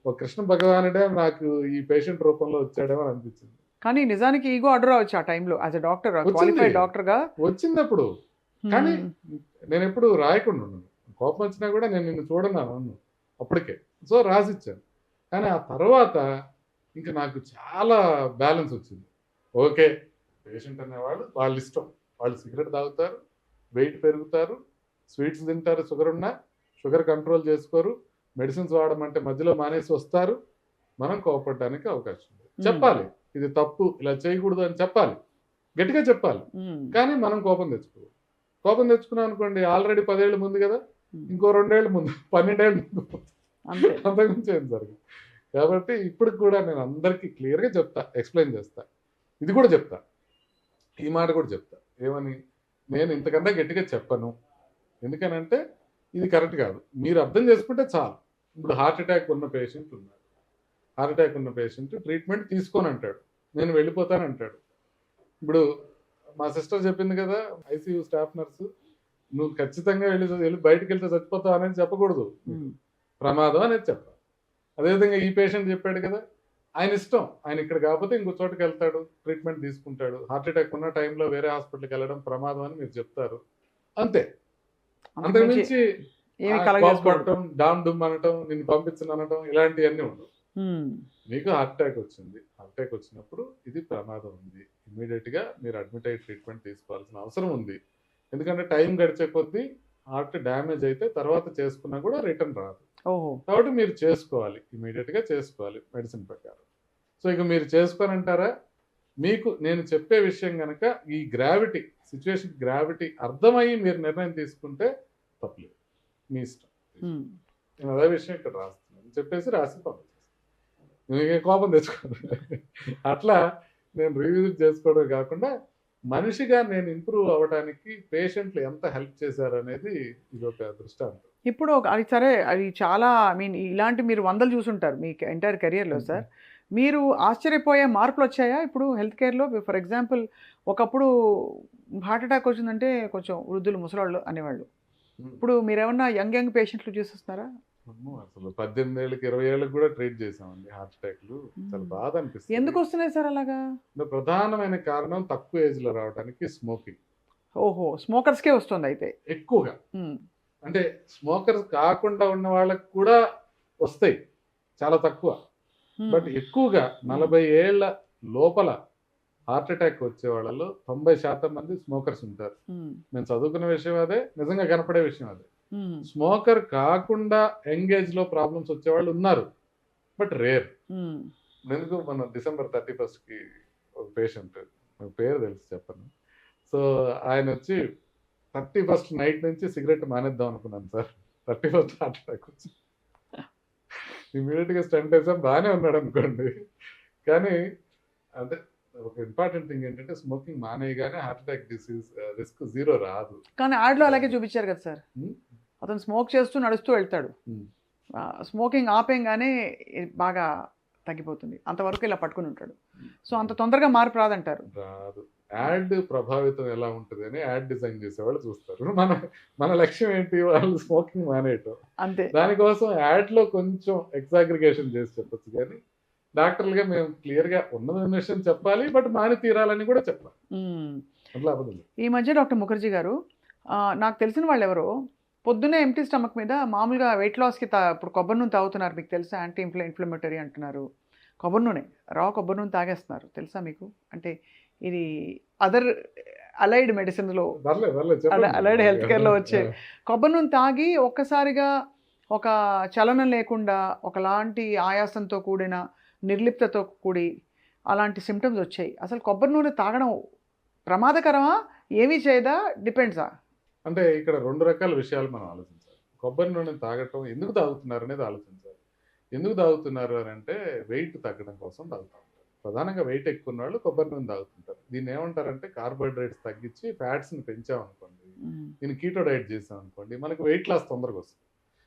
ఒక కృష్ణ భగవానుడే నాకు ఈ పేషెంట్ రూపంలో వచ్చాడేమో అని అనిపించింది. కానీ నిజానికి ఈగో అడ్డు రావచ్చు ఆ టైంలో, as a doctor, qualified doctor గా వచ్చిందప్పుడు. కానీ నేను ఎప్పుడు రాయకుండా ఉన్నాను, కోపం వచ్చినా కూడా నేను నిన్ను చూడన్నాను అప్పటికే, సో రాసిచ్చాను. కానీ ఆ తర్వాత ఇంకా నాకు చాలా బ్యాలెన్స్ వచ్చింది. ఓకే, పేషెంట్ అనేవాళ్ళు వాళ్ళ ఇష్టం, వాళ్ళు సిగరెట్ తాగుతారు, వెయిట్ పెరుగుతారు, స్వీట్స్ తింటారు, షుగర్ ఉన్నా షుగర్ కంట్రోల్ చేసుకోరు, మెడిసిన్స్ వాడమంటే మధ్యలో మానేసి వస్తారు. మనం కోపడడానికి అవకాశం ఉంది. చెప్పాలి, ఇది తప్పు, ఇలా చేయకూడదు అని చెప్పాలి, గట్టిగా చెప్పాలి. కానీ మనం కోపం తెచ్చుకోవాలి. కోపం తెచ్చుకున్నాం అనుకోండి, ఆల్రెడీ 10 ఏళ్ళ ముందు కదా, ఇంకో 2 ఏళ్ళ ముందు, 12 ఏళ్ళ ముందు, అంతకుమించి ఏం జరగదు. కాబట్టి ఇప్పుడు కూడా నేను అందరికీ క్లియర్గా చెప్తా, ఎక్స్ప్లెయిన్ చేస్తా, ఇది కూడా చెప్తా, ఈ మాట కూడా చెప్తా. ఏమని, నేను ఇంతకన్నా గట్టిగా చెప్పను, ఎందుకనంటే ఇది కరెక్ట్ కాదు, మీరు అర్థం చేసుకుంటే చాలు. ఇప్పుడు హార్ట్ అటాక్ ఉన్న పేషెంట్ ఉన్నారు, హార్ట్ అటాక్ ఉన్న పేషెంట్ ట్రీట్మెంట్ తీసుకొని అంటాడు, నేను వెళ్ళిపోతాను అంటాడు. ఇప్పుడు మా సిస్టర్ చెప్పింది కదా, ఐసీయూ స్టాఫ్ నర్సు, నువ్వు ఖచ్చితంగా వెళ్ళి బయటకు వెళ్తే చచ్చిపోతావు అనేది చెప్పకూడదు, ప్రమాదం అనేది చెప్పాలి. అదేవిధంగా ఈ పేషెంట్ చెప్పాడు కదా, ఆయన ఇష్టం, ఆయన ఇక్కడ కాకపోతే ఇంకో చోటుకి వెళ్తాడు, ట్రీట్మెంట్ తీసుకుంటాడు. హార్ట్ అటాక్ ఉన్న టైంలో వేరే హాస్పిటల్కి వెళ్ళడం ప్రమాదం అని మీరు చెప్తారు, అంతే. అంతకుమించి ఏమి కలగజేసుకోవడం. కోపడటం, డామ్ డుమ్ అనటం, నిన్ను పంపించను అనటం, ఇలాంటివన్నీ ఉండవు. మీకు హార్ట్ అటాక్ వచ్చింది, హార్ట్ అటాక్ వచ్చినప్పుడు ఇది ప్రమాదం ఉంది, ఇమీడియట్ గా మీరు అడ్మిట్ అయ్యి ట్రీట్మెంట్ తీసుకోవాల్సిన అవసరం ఉంది. ఎందుకంటే టైం గడిచే కొద్దీ హార్ట్ డ్యామేజ్ అయితే తర్వాత చేసుకున్నా కూడా రిటర్న్ రాదు. ఓహో. కాబట్టి మీరు చేసుకోవాలి, ఇమీడియట్ గా చేసుకోవాలి మెడిసిన్ ప్రకారం. సో ఇక మీరు చేసుకోనంటారా, మీకు నేను చెప్పే విషయం కనుక ఈ గ్రావిటీ సిచ్యువేషన్ గ్రావిటీ అర్థమయ్యి మీరు నిర్ణయం తీసుకుంటే తప్పలేదు, మీ ఇష్టం. నేను అదే విషయం ఇక్కడ రాస్తున్నాను చెప్పేసి రాసి పంపించేస్తాను, మీకు కోపం తెచ్చుకోండి. అట్లా నేను రివిజిట్ చేసుకోవడం కాకుండా మనిషిగా నేను ఇంప్రూవ్ అవ్వడానికి పేషెంట్లు ఎంత హెల్ప్ చేశారు అనేది ఇది ఒక దృష్టాంతం. ఇప్పుడు అది సరే, అది చాలా ఇలాంటి మీరు వందలు చూసుంటారు మీ ఎంటైర్ కెరియర్లో సార్. మీరు ఆశ్చర్యపోయే మార్పులు వచ్చాయా ఇప్పుడు హెల్త్ కేర్లో? ఫర్ ఎగ్జాంపుల్, ఒకప్పుడు హార్ట్ అటాక్ వచ్చిందంటే కొంచెం వృద్ధులు, ముసలాళ్ళు అనేవాళ్ళు. ఇప్పుడు మీరేమన్నా యంగ్ పేషెంట్లు చూసేస్తున్నారా? అసలు 18 ఏళ్ళకి 20 ఏళ్ళకి కూడా ట్రీట్ చేసామండి హార్ట్ అటాక్లు. చాలా బాధ అనిపిస్తుంది. ఎందుకు వస్తున్నాయి సార్ అలాగా? ప్రధానమైన కారణం తక్కువ ఏజ్ లో రావడానికి స్మోకింగ్. ఓహో, స్మోకర్స్కే వస్తుంది అయితే ఎక్కువగా. అంటే స్మోకర్స్ కాకుండా ఉన్న వాళ్ళకి కూడా వస్తాయి, చాలా తక్కువ. బట్ ఎక్కువగా 40 ఏళ్ల లోపల హార్ట్ అటాక్ వచ్చే వాళ్ళలో 90% మంది స్మోకర్స్ ఉంటారు. మేము చదువుకున్న విషయం అదే, నిజంగా కనపడే విషయం అదే. స్మోకర్ కాకుండా ఎంగేజ్ లో ప్రాబ్లమ్స్ వచ్చేవాళ్ళు ఉన్నారు, బట్ రేర్. ఎందుకు, మన December 31st కి ఒక పేషెంట్, పేరు తెలుసు చెప్పను. సో ఆయన వచ్చి 31st నైట్ నుంచి సిగరెట్ మానేద్దాం అనుకున్నాను సార్. 31st హార్ట్ అటాక్ వచ్చి ఇమీడియట్ గా స్టంట్ వేసాం, బాగానే ఉన్నాడు అనుకోండి. కానీ అంటే ఒక ఇంపార్టెంట్ థింగ్ ఏంటంటే స్మోకింగ్ మానేయగానే హార్ట్ అటాక్ డిసీజ్ రిస్క్ 0 రాదు. కానీ యాడ్లో అలాగే చూపించారు కదా సార్, అతను స్మోక్ చేస్తూ నడుస్తూ వెళ్తాడు, స్మోకింగ్ ఆపేయంగానే బాగా తగ్గిపోతుంది, అంతవరకు ఇలా పట్టుకుని ఉంటాడు. సో అంత తొందరగా మార్పు రాదంటారు. రాదు. యాడ్ ప్రభావితం ఎలా ఉంటుంది అని యాడ్ డిజైన్ చేసేవాళ్ళు చూస్తారు. మన లక్ష్యం ఏంటి, వాళ్ళు స్మోకింగ్ మానేయటం అంతే. దానికోసం యాడ్ లో కొంచెం ఎగ్జాగ్రిగేషన్ చేసి చెప్పచ్చు, కానీ డాక్టర్లుగా మేము క్లియర్ గా ఉన్న విషయం చెప్పాలి, బట్ మాని తీరాలని కూడా చెప్పాలి. అట్లా అవ్వదు. ఈ మధ్య డాక్టర్ ముఖర్జీ గారు, నాకు తెలిసిన వాళ్ళు ఎవరో పొద్దున్నే ఎంటీ స్టమక్ మీద మామూలుగా వెయిట్ లాస్కి ఇప్పుడు కొబ్బరి నూనె తాగుతున్నారు, మీకు తెలుసా? యాంటీ ఇన్ఫ్లమేటరీ అంటున్నారు. కొబ్బరి నూనె, రా కొబ్బరి నూనె తాగేస్తున్నారు, తెలుసా మీకు? అంటే ఇది అదర్ అలైడ్ మెడిసిన్లో, అలైడ్ హెల్త్ కేర్లో వచ్చే కొబ్బరి నూనె తాగి ఒక్కసారిగా ఒక చలనం లేకుండా ఒకలాంటి ఆయాసంతో కూడిన నిర్లిప్తతో కూడి అలాంటి సిమ్టమ్స్ వచ్చాయి. అసలు కొబ్బరి నూనె తాగడం ప్రమాదకరమా, ఏమీ చేయదా, డిపెండ్సా? అంటే ఇక్కడ 2 రకాల విషయాలు మనం ఆలోచించాలి. కొబ్బరి నూనె తాగటం ఎందుకు తాగుతున్నారు అనేది ఆలోచించాలి. ఎందుకు తాగుతున్నారు అని అంటే వెయిట్ తగ్గడం కోసం తాగుతూ ఉంటారు. ప్రధానంగా వెయిట్ ఎక్కువ ఉన్న వాళ్ళు కొబ్బరి నూనె తాగుతుంటారు. దీన్ని ఏమంటారంటే కార్బోహైడ్రేట్స్ తగ్గించి ఫ్యాట్స్ని పెంచామనుకోండి, దీన్ని కీటో డైట్ చేసామనుకోండి, మనకు వెయిట్ లాస్ తొందరగా వస్తుంది.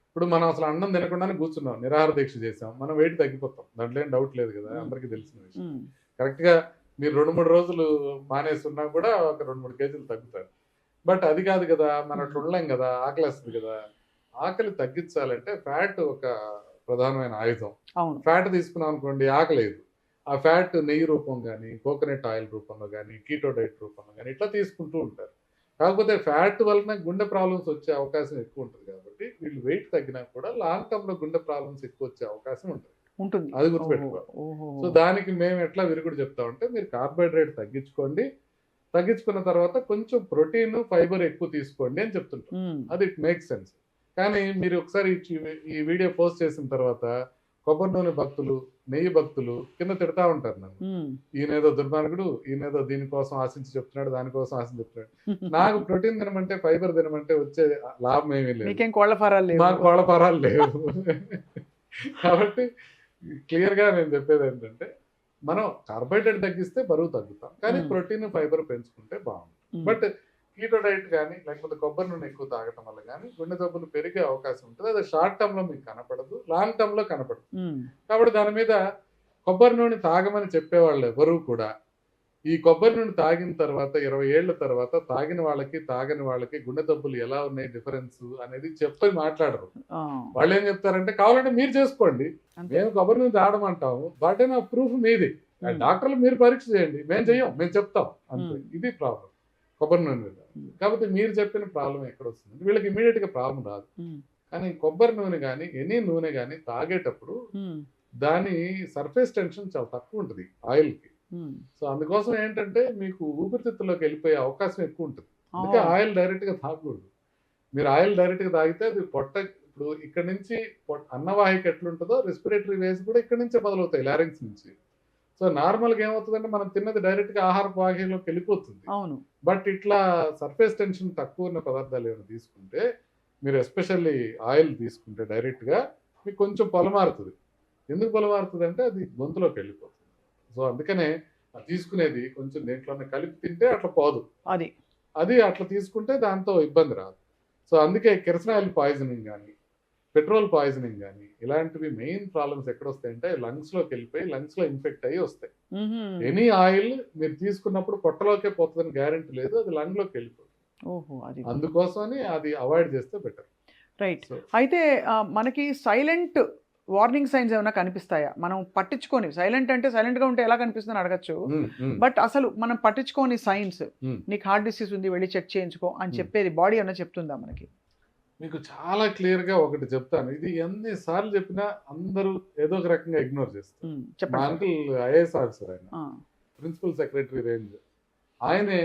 ఇప్పుడు మనం అసలు అన్నం తినకుండానే కూర్చున్నాం, నిరాహార దీక్ష చేసాం, మనం వెయిట్ తగ్గిపోతాం, దాంట్లో ఏం డౌట్ లేదు కదా, అందరికీ తెలిసిన విషయం. కరెక్ట్గా మీరు 2-3 రోజులు మానేస్తున్నా కూడా ఒక 2-3 కేజీలు తగ్గుతారు. బట్ అది కాదు కదా, మనం అట్లా ఉండలేం కదా, ఆకలి వస్తుంది కదా. ఆకలి తగ్గించాలంటే ఫ్యాట్ ఒక ప్రధానమైన ఆయుధం. ఫ్యాట్ తీసుకున్నాం అనుకోండి, ఆకలేదు. ఆ ఫ్యాట్ నెయ్యి రూపం కానీ, కోకోనట్ ఆయిల్ రూపంలో కానీ, కీటో డైట్ రూపంలో కానీ ఇట్లా తీసుకుంటూ ఉంటారు. కాకపోతే ఫ్యాట్ వలన గుండె ప్రాబ్లమ్స్ వచ్చే అవకాశం ఎక్కువ ఉంటుంది. కాబట్టి వీళ్ళు వెయిట్ తగ్గినా కూడా లాంగ్ టర్మ్ లో గుండె ప్రాబ్లమ్స్ ఎక్కువ వచ్చే అవకాశం ఉంటుంది, అది గుర్తుపెట్టుకోవాలి. సో దానికి మేము ఎట్లా విరుగుడు చెప్తామంటే, మీరు కార్బోహైడ్రేట్ తగ్గించుకోండి, తగ్గించుకున్న తర్వాత కొంచెం ప్రోటీన్, ఫైబర్ ఎక్కువ తీసుకోండి అని చెప్తుంటాం. అది ఇట్ మేక్స్ సెన్స్. కానీ మీరు ఒకసారి ఈ వీడియో పోస్ట్ చేసిన తర్వాత కొబ్బరి నూనె భక్తులు, నెయ్యి భక్తులు కింద తిడతా ఉంటారు నన్ను, ఈయనేదో దుర్మార్గుడు, ఈయనేదో దీనికోసం ఆశించి చెప్తున్నాడు, దానికోసం ఆశించి చెప్తున్నాడు. నాకు ప్రోటీన్ తినమంటే, ఫైబర్ తినమంటే వచ్చే లాభం ఏమీ లేదు, మాకు కోళ్ళ ఫారాలు లేవు. కాబట్టి క్లియర్ గా నేను చెప్పేది ఏంటంటే, మనం కార్బోహైడ్రేట్ తగ్గిస్తే బరువు తగ్గుతాం, కానీ ప్రోటీన్, ఫైబర్ పెంచుకుంటే బాగుంటుంది. బట్ కీటో డైట్ కానీ లేకపోతే కొబ్బరి నూనె ఎక్కువ తాగటం వల్ల కానీ గుండె జబ్బులు పెరిగే అవకాశం ఉంటుంది. అది షార్ట్ టర్మ్ లో మీకు కనపడదు, లాంగ్ టర్మ్ లో కనపడదు. కాబట్టి దాని మీద కొబ్బరి నూనె తాగమని చెప్పేవాళ్ళు ఎవరు కూడా ఈ కొబ్బరి నూనె తాగిన తర్వాత 20 ఏళ్ల తర్వాత తాగిన వాళ్ళకి తాగని వాళ్ళకి గుండె జబ్బులు ఎలా ఉన్నాయి డిఫరెన్స్ అనేది చెప్పి మాట్లాడరు. వాళ్ళు ఏం చెప్తారంటే, కావాలంటే మీరు చేసుకోండి, మేము కొబ్బరి నూనె తాగమంటాము, బట్ నా ప్రూఫ్ మీది, డాక్టర్లు మీరు పరీక్ష చేయండి, మేము చెయ్యం, మేము చెప్తాం అంతే. ఇది ప్రాబ్లం కొబ్బరి నూనె మీద. కాబట్టి మీరు చెప్పిన ప్రాబ్లం ఎక్కడ వస్తుంది, వీళ్ళకి ఇమీడియట్ గా ప్రాబ్లం రాదు, కానీ కొబ్బరి నూనె కానీ ఎనీ నూనె కానీ తాగేటప్పుడు దాని సర్ఫేస్ టెన్షన్ చాలా తక్కువ ఉంటుంది ఆయిల్కి. సో అందుకోసం ఏంటంటే మీకు ఊపిరితిత్తులోకి వెళ్ళిపోయే అవకాశం ఎక్కువ ఉంటుంది. అందుకే ఆయిల్ డైరెక్ట్గా తాగకూడదు. మీరు ఆయిల్ డైరెక్ట్గా తాగితే అది పొట్ట, ఇప్పుడు ఇక్కడ నుంచి అన్నవాహిక ఎట్లుంటుందో రెస్పిరేటరీ వేస్ కూడా ఇక్కడ నుంచే మొదలవుతాయి, లారింగ్స్ నుంచి. సో నార్మల్గా ఏమవుతుందంటే మనం తిన్నది డైరెక్ట్గా ఆహార వాహికలోకి వెళ్ళిపోతుంది. అవును. బట్ ఇట్లా సర్ఫేస్ టెన్షన్ తక్కువ ఉన్న పదార్థాలు ఏమైనా తీసుకుంటే, మీరు ఎస్పెషల్లీ ఆయిల్ తీసుకుంటే డైరెక్ట్గా మీకు కొంచెం పొలమారుతుంది. ఎందుకు పొలమారుతుంది అంటే అది గొంతులోకి వెళ్ళిపోతుంది. సో అందుకనే తీసుకునేది కొంచెం దేంట్లోనే కలిపి తింటే అట్లా పోదు. అది అట్లా తీసుకుంటే దాంతో ఇబ్బంది రాదు. సో అందుకే కెరసనాయిల్ పాయిజనింగ్ కానీ పెట్రోల్ పాయిజనింగ్ కానీ ఇలాంటివి మెయిన్ ప్రాబ్లమ్స్ ఎక్కడ వస్తాయంటే లంగ్స్లోకి వెళ్ళిపోయి లంగ్స్లో ఇన్ఫెక్ట్ అయ్యి వస్తాయి. ఎనీ ఆయిల్ మీరు తీసుకున్నప్పుడు పొట్టలోకే పోతుందని గ్యారెంటీ లేదు, అది లంగ్లోకి వెళ్ళిపోతుంది. అందుకోసమని అది అవాయిడ్ చేస్తే బెటర్. రైట్. అయితే మనకి సైలెంట్ వార్నింగ్ సైన్స్ ఏమైనా కనిపిస్తాయా? మనం పట్టించుకొని, సైలెంట్ అంటే సైలెంట్గా ఉంటే ఎలా కనిపిస్తుందని అడగచ్చు, బట్ అసలు మనం పట్టించుకోని సైన్స్, నీకు హార్ట్ డిసీజ్ ఉంది వెళ్ళి చెక్ చేయించుకో అని చెప్పేది బాడీ ఏమైనా చెప్తుందా మనకి? మీకు చాలా క్లియర్గా ఒకటి చెప్తాను. ఇది ఎన్నిసార్లు చెప్పినా అందరూ ఏదో ఒక రకంగా ఇగ్నోర్ చేస్తారు. మా అంకుల్ ఐఏఎస్ ఆఫీసర్, ఆయన ప్రిన్సిపల్ సెక్రటరీ రేంజ్, ఆయనే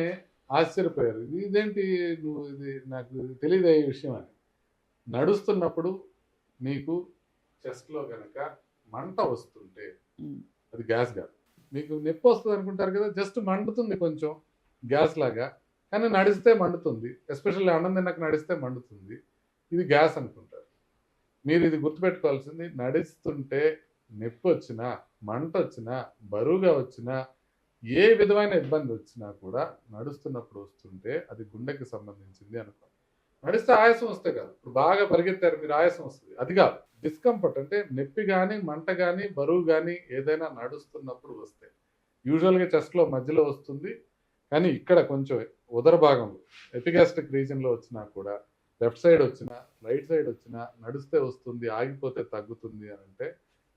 ఆశ్చర్యపోయారు. ఇదేంటి నువ్వు, ఇది నాకు తెలియదు ఈ విషయం అని. నడుస్తున్నప్పుడు మీకు చెస్ట్లో కనుక మంట వస్తుంటే అది గ్యాస్ కాదు. మీకు నొప్పి వస్తుంది అనుకుంటారు కదా, జస్ట్ మండుతుంది కొంచెం గ్యాస్ లాగా, కానీ నడిస్తే మండుతుంది. ఎస్పెషల్లీ అన్నం తిన్నాక నడిస్తే మండుతుంది, ఇది గ్యాస్ అనుకుంటారు. మీరు ఇది గుర్తుపెట్టుకోవాల్సింది, నడుస్తుంటే నొప్పి వచ్చినా, మంట వచ్చినా, బరువుగా వచ్చినా, ఏ విధమైన ఇబ్బంది వచ్చినా కూడా నడుస్తున్నప్పుడు వస్తుంటే అది గుండెకి సంబంధించింది అనుకోండి. నడిస్తే ఆయాసం వస్తే కాదు, ఇప్పుడు బాగా పరిగెత్తారు మీరు ఆయాసం వస్తుంది, అది కాదు. డిస్కంఫర్ట్ అంటే నొప్పి కానీ మంట కానీ బరువు కానీ ఏదైనా నడుస్తున్నప్పుడు వస్తే యూజువల్గా చెస్ట్లో మధ్యలో వస్తుంది, కానీ ఇక్కడ కొంచెం ఉదర భాగంలో ఎపిగాస్ట్రిక్ రీజన్లో వచ్చినా కూడా, లెఫ్ట్ సైడ్ వచ్చినా రైట్ సైడ్ వచ్చినా నడిస్తే వస్తుంది, ఆగిపోతే తగ్గుతుంది అని అంటే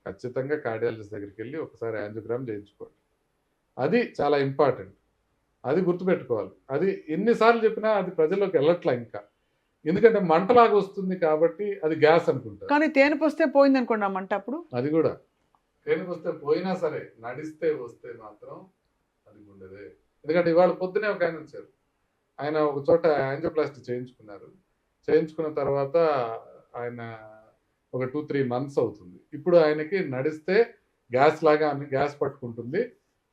ఖచ్చితంగా కార్డియాలజిస్ట్ దగ్గరికి వెళ్ళి ఒకసారి యాంజియోగ్రామ్ చేయించుకోండి. అది చాలా ఇంపార్టెంట్, అది గుర్తుపెట్టుకోవాలి. అది ఎన్నిసార్లు చెప్పినా అది ప్రజల్లోకి వెళ్ళట్లా ఇంకా, ఎందుకంటే మంటలాగా వస్తుంది కాబట్టి అది గ్యాస్ అనుకుంటారు. కానీ తేనెపు వస్తే పోయింది అనుకోండి ఆ మంట, అప్పుడు అది కూడా తేనెపు వస్తే పోయినా సరే నడిస్తే వస్తే మాత్రం అది గుండెదే. ఎందుకంటే ఇవాళ పొద్దునే ఒక ఆయన వచ్చారు, ఆయన ఒక చోట యాంజియోప్లాస్టీ చేయించుకున్నారు. చేయించుకున్న తర్వాత ఆయన ఒక 2-3 months అవుతుంది. ఇప్పుడు ఆయనకి నడిస్తే గ్యాస్ లాగా గ్యాస్ పట్టుకుంటుంది,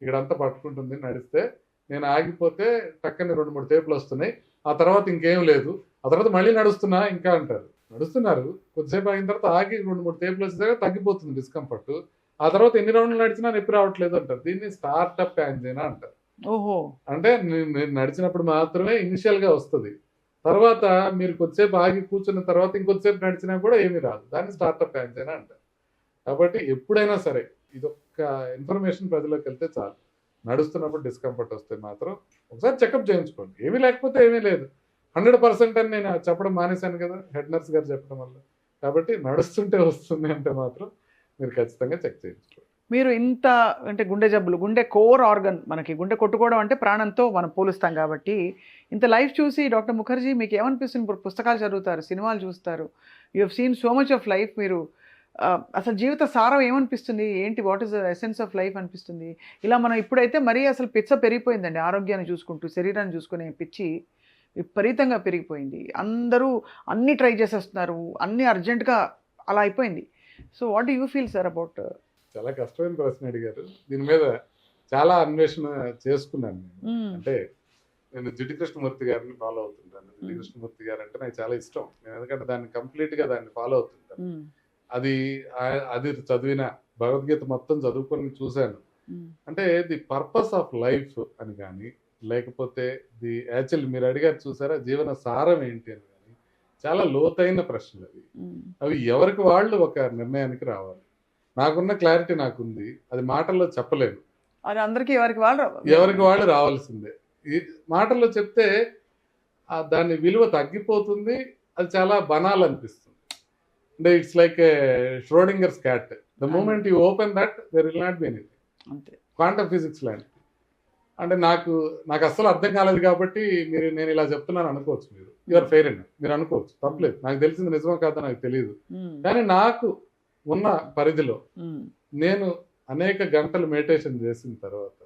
ఇక్కడంతా పట్టుకుంటుంది నడిస్తే. నేను ఆగిపోతే టక్కని 2-3 తేపులు వస్తున్నాయి, ఆ తర్వాత ఇంకేం లేదు, ఆ తర్వాత మళ్ళీ నడుస్తున్నా ఇంకా అంటారు. నడుస్తున్నారు, కొద్దిసేపు ఆగిన తర్వాత ఆగి 2-3 తేపులు వచ్చేదాకా తగ్గిపోతుంది డిస్కంఫర్ట్, ఆ తర్వాత ఎన్ని రౌండ్లు నడిచినా నొప్పి రావట్లేదు అంటారు. దీన్ని స్టార్టప్ యాంజినా అంటారు. అంటే నేను నడిచినప్పుడు మాత్రమే ఇనిషియల్ గా వస్తుంది, తర్వాత మీరు కొద్దిసేపు ఆగి కూర్చున్న తర్వాత ఇంకొద్దిసేపు నడిచినా కూడా ఏమీ రాదు, దాన్ని స్టార్టప్ యాంజినా అంటారు. కాబట్టి ఎప్పుడైనా సరే ఇదొక్క ఇన్ఫర్మేషన్ ప్రజలకు వెళ్తే చాలు. నడుస్తున్నప్పుడు డిస్కంఫర్ట్ వస్తే మాత్రం ఒకసారి చెకప్ చేయించుకోండి. ఏమీ లేకపోతే ఏమీ లేదు. 100% అని నేను చెప్పడం మానేశాను కదా హెడ్ నర్స్ గారు చెప్పడం వల్ల. కాబట్టి నడుస్తుంటే వస్తుంది అంటే మాత్రం మీరు ఖచ్చితంగా చెక్ చేయించుకోండి. మీరు ఇంత అంటే గుండె జబ్బులు, గుండె కోర్ ఆర్గన్, మనకి గుండె కొట్టుకోవడం అంటే ప్రాణంతో మనం పోలుస్తాం కాబట్టి, ఇంత లైఫ్ చూసి డాక్టర్ ముఖర్జీ మీకు ఏమనిపిస్తుంది? ఇప్పుడు పుస్తకాలు చదువుతారు, సినిమాలు చూస్తారు, you have seen so much of life. మీరు అసలు జీవిత సారం ఏమనిపిస్తుంది? ఏంటి, what is the essence of life అనిపిస్తుంది? ఇలా మనం ఇప్పుడైతే మరీ అసలు పిచ్చ పెరిగిపోయిందండి, ఆరోగ్యాన్ని చూసుకుంటూ శరీరాన్ని చూసుకునే పిచ్చి విపరీతంగా పెరిగిపోయింది. అందరూ అన్నీ ట్రై చేసేస్తున్నారు, అన్నీ అర్జెంటుగా అలా అయిపోయింది. So what do you feel sir about? చాలా కష్టమైన ప్రశ్న అడిగారు. దీని మీద చాలా అన్వేషణ చేసుకున్నాను నేను. అంటే నేను జిడ్డు కృష్ణమూర్తి గారిని ఫాలో అవుతుంటాను. జిడ్డు కృష్ణమూర్తి గారు అంటే నాకు చాలా ఇష్టం, నేను ఎందుకంటే దాన్ని కంప్లీట్గా దాన్ని ఫాలో అవుతుంటాను. అది చదివిన భగవద్గీత మొత్తం చదువుకొని చూశాను. అంటే ది పర్పస్ ఆఫ్ లైఫ్ అని కానీ, లేకపోతే ది యాక్చువల్ మీరు అడిగారు చూసారా జీవన సారం ఏంటి అని కానీ, చాలా లోతైన ప్రశ్నలు అవి. అవి ఎవరికి వాళ్ళు ఒక నిర్ణయానికి రావాలి. నాకున్న క్లారిటీ నాకుంది, అది మాటల్లో చెప్పలేను. అది అందరికీ ఎవరికి వాళ్ళు రావాల్సిందే. ఈ మాటల్లో చెప్తే దాని విలువ తగ్గిపోతుంది, అది చాలా బనాల్ అనిపిస్తుంది. అంటే it's like Schrodinger's cat, the moment you open that there will not be anything. Quantum physics లాంటిది. అంటే నాకు నాకు అస్సలు అర్థం కాలేదు కాబట్టి నేను ఇలా చెప్తున్నాను అనుకోవచ్చు, మీరు ఆర్ ఫెయిర్ అండి, మీరు అనుకోవచ్చు, తప్పలేదు. నాకు తెలిసింది నిజమో కాదో నాకు తెలియదు, కానీ నాకు ఉన్న పరిధిలో నేను అనేక గంటలు మెడిటేషన్ చేసిన తర్వాత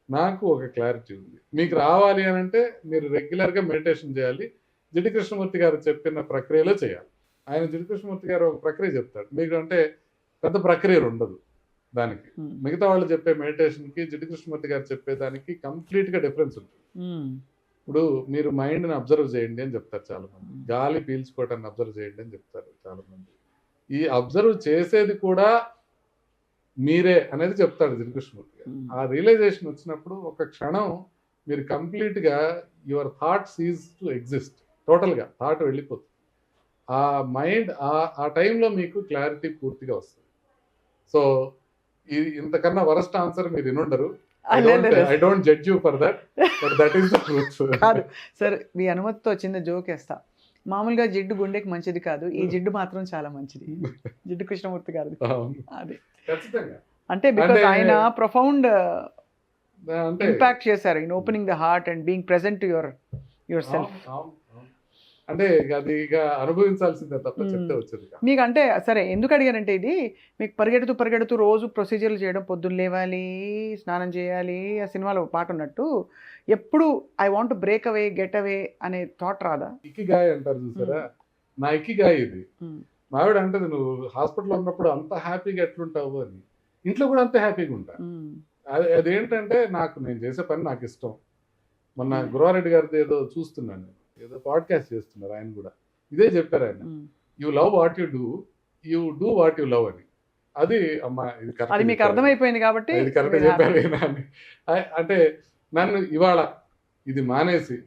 నాకు ఒక క్లారిటీ ఉంది. మీకు రావాలి అని అంటే మీరు రెగ్యులర్గా మెడిటేషన్ చేయాలి. జిడ్డు కృష్ణమూర్తి గారు చెప్పిన ప్రక్రియలో చేయాలి. ఆయన జిడ్డు కృష్ణమూర్తి గారు ఒక ప్రక్రియ చెప్తాడు మీకు, అంటే పెద్ద ప్రక్రియ ఉండదు దానికి. మిగతా వాళ్ళు చెప్పే మెడిటేషన్కి జిడ్డు కృష్ణమూర్తి గారు చెప్పేదానికి కంప్లీట్గా డిఫరెన్స్ ఉంటుంది. ఇప్పుడు మీరు మైండ్ని అబ్జర్వ్ చేయండి అని చెప్తారు చాలా మంది, గాలి పీల్చుకోవటాన్ని అబ్జర్వ్ చేయండి అని చెప్తారు చాలా మంది. ఈ అబ్జర్వ్ చేసేది కూడా మీరే అనేది చెప్తాడు జిడ్డు కృష్ణమూర్తి గారు. ఆ రియలైజేషన్ వచ్చినప్పుడు ఒక క్షణం మీరు కంప్లీట్గా your thought cease to exist, టోటల్గా థాట్ వెళ్ళిపోతుంది. ఆ మైండ్ ఆ టైంలో మీకు క్లారిటీ పూర్తిగా వస్తుంది. సో ఇది ఇంతకన్నా వరస్ట్ ఆన్సర్ మీరు వినుండరు. I don't judge you for that, but that is the truth. కాదు సార్, మీ అనుమతితో చిన్న జోక్ వేస్తా. మామూలుగా జిడ్డు గుండెకి మంచిది కాదు, ఈ జిడ్డు మాత్రం చాలా మంచిది. జిడ్డు కృష్ణమూర్తి గారు అది ఖచ్చితంగా, అంటే బికాజ్ ఆయన ప్రొఫౌండ్ ఇంపాక్ట్ చేశారు in opening the heart and being present to your self. అంటే అది ఇక అనుభవించాల్సిందే తప్ప చెప్తే వచ్చేది. మీకు అంటే సరే ఎందుకు అడిగానంటే, ఇది మీకు పరిగెడుతూ రోజు ప్రొసీజర్లు చేయడం, పొద్దున్న లేవాలి, స్నానం చేయాలి, ఆ సినిమాలో పాట ఉన్నట్టు ఎప్పుడు I want break away, get away అనే థాట్ రాదా? ఇకిగాయ్ అంటారు చూసారా, నా ఇకిగాయ్ ఇది. మావిడ అంటది, నువ్వు హాస్పిటల్లో ఉన్నప్పుడు అంత హ్యాపీగా ఎట్లుంటావు అని, ఇంట్లో కూడా అంత హ్యాపీగా ఉంటా. అదేంటంటే నేను చేసే పని నాకు ఇష్టం. మొన్న గురవారెడ్డి గారిది ఏదో చూస్తున్నాను, ఏదో పాడ్కాస్ట్ చేస్తున్నారు, ఆయన కూడా ఇదే చెప్పారు. ఆయన you love what you do what you love అని. అది అమ్మా ఇది అది మీకు అర్థమైపోయింది కాబట్టి ఇది కరెక్ట్ చెప్పారు అని. అంటే నన్ను ఇవాళ ఇది మానేసి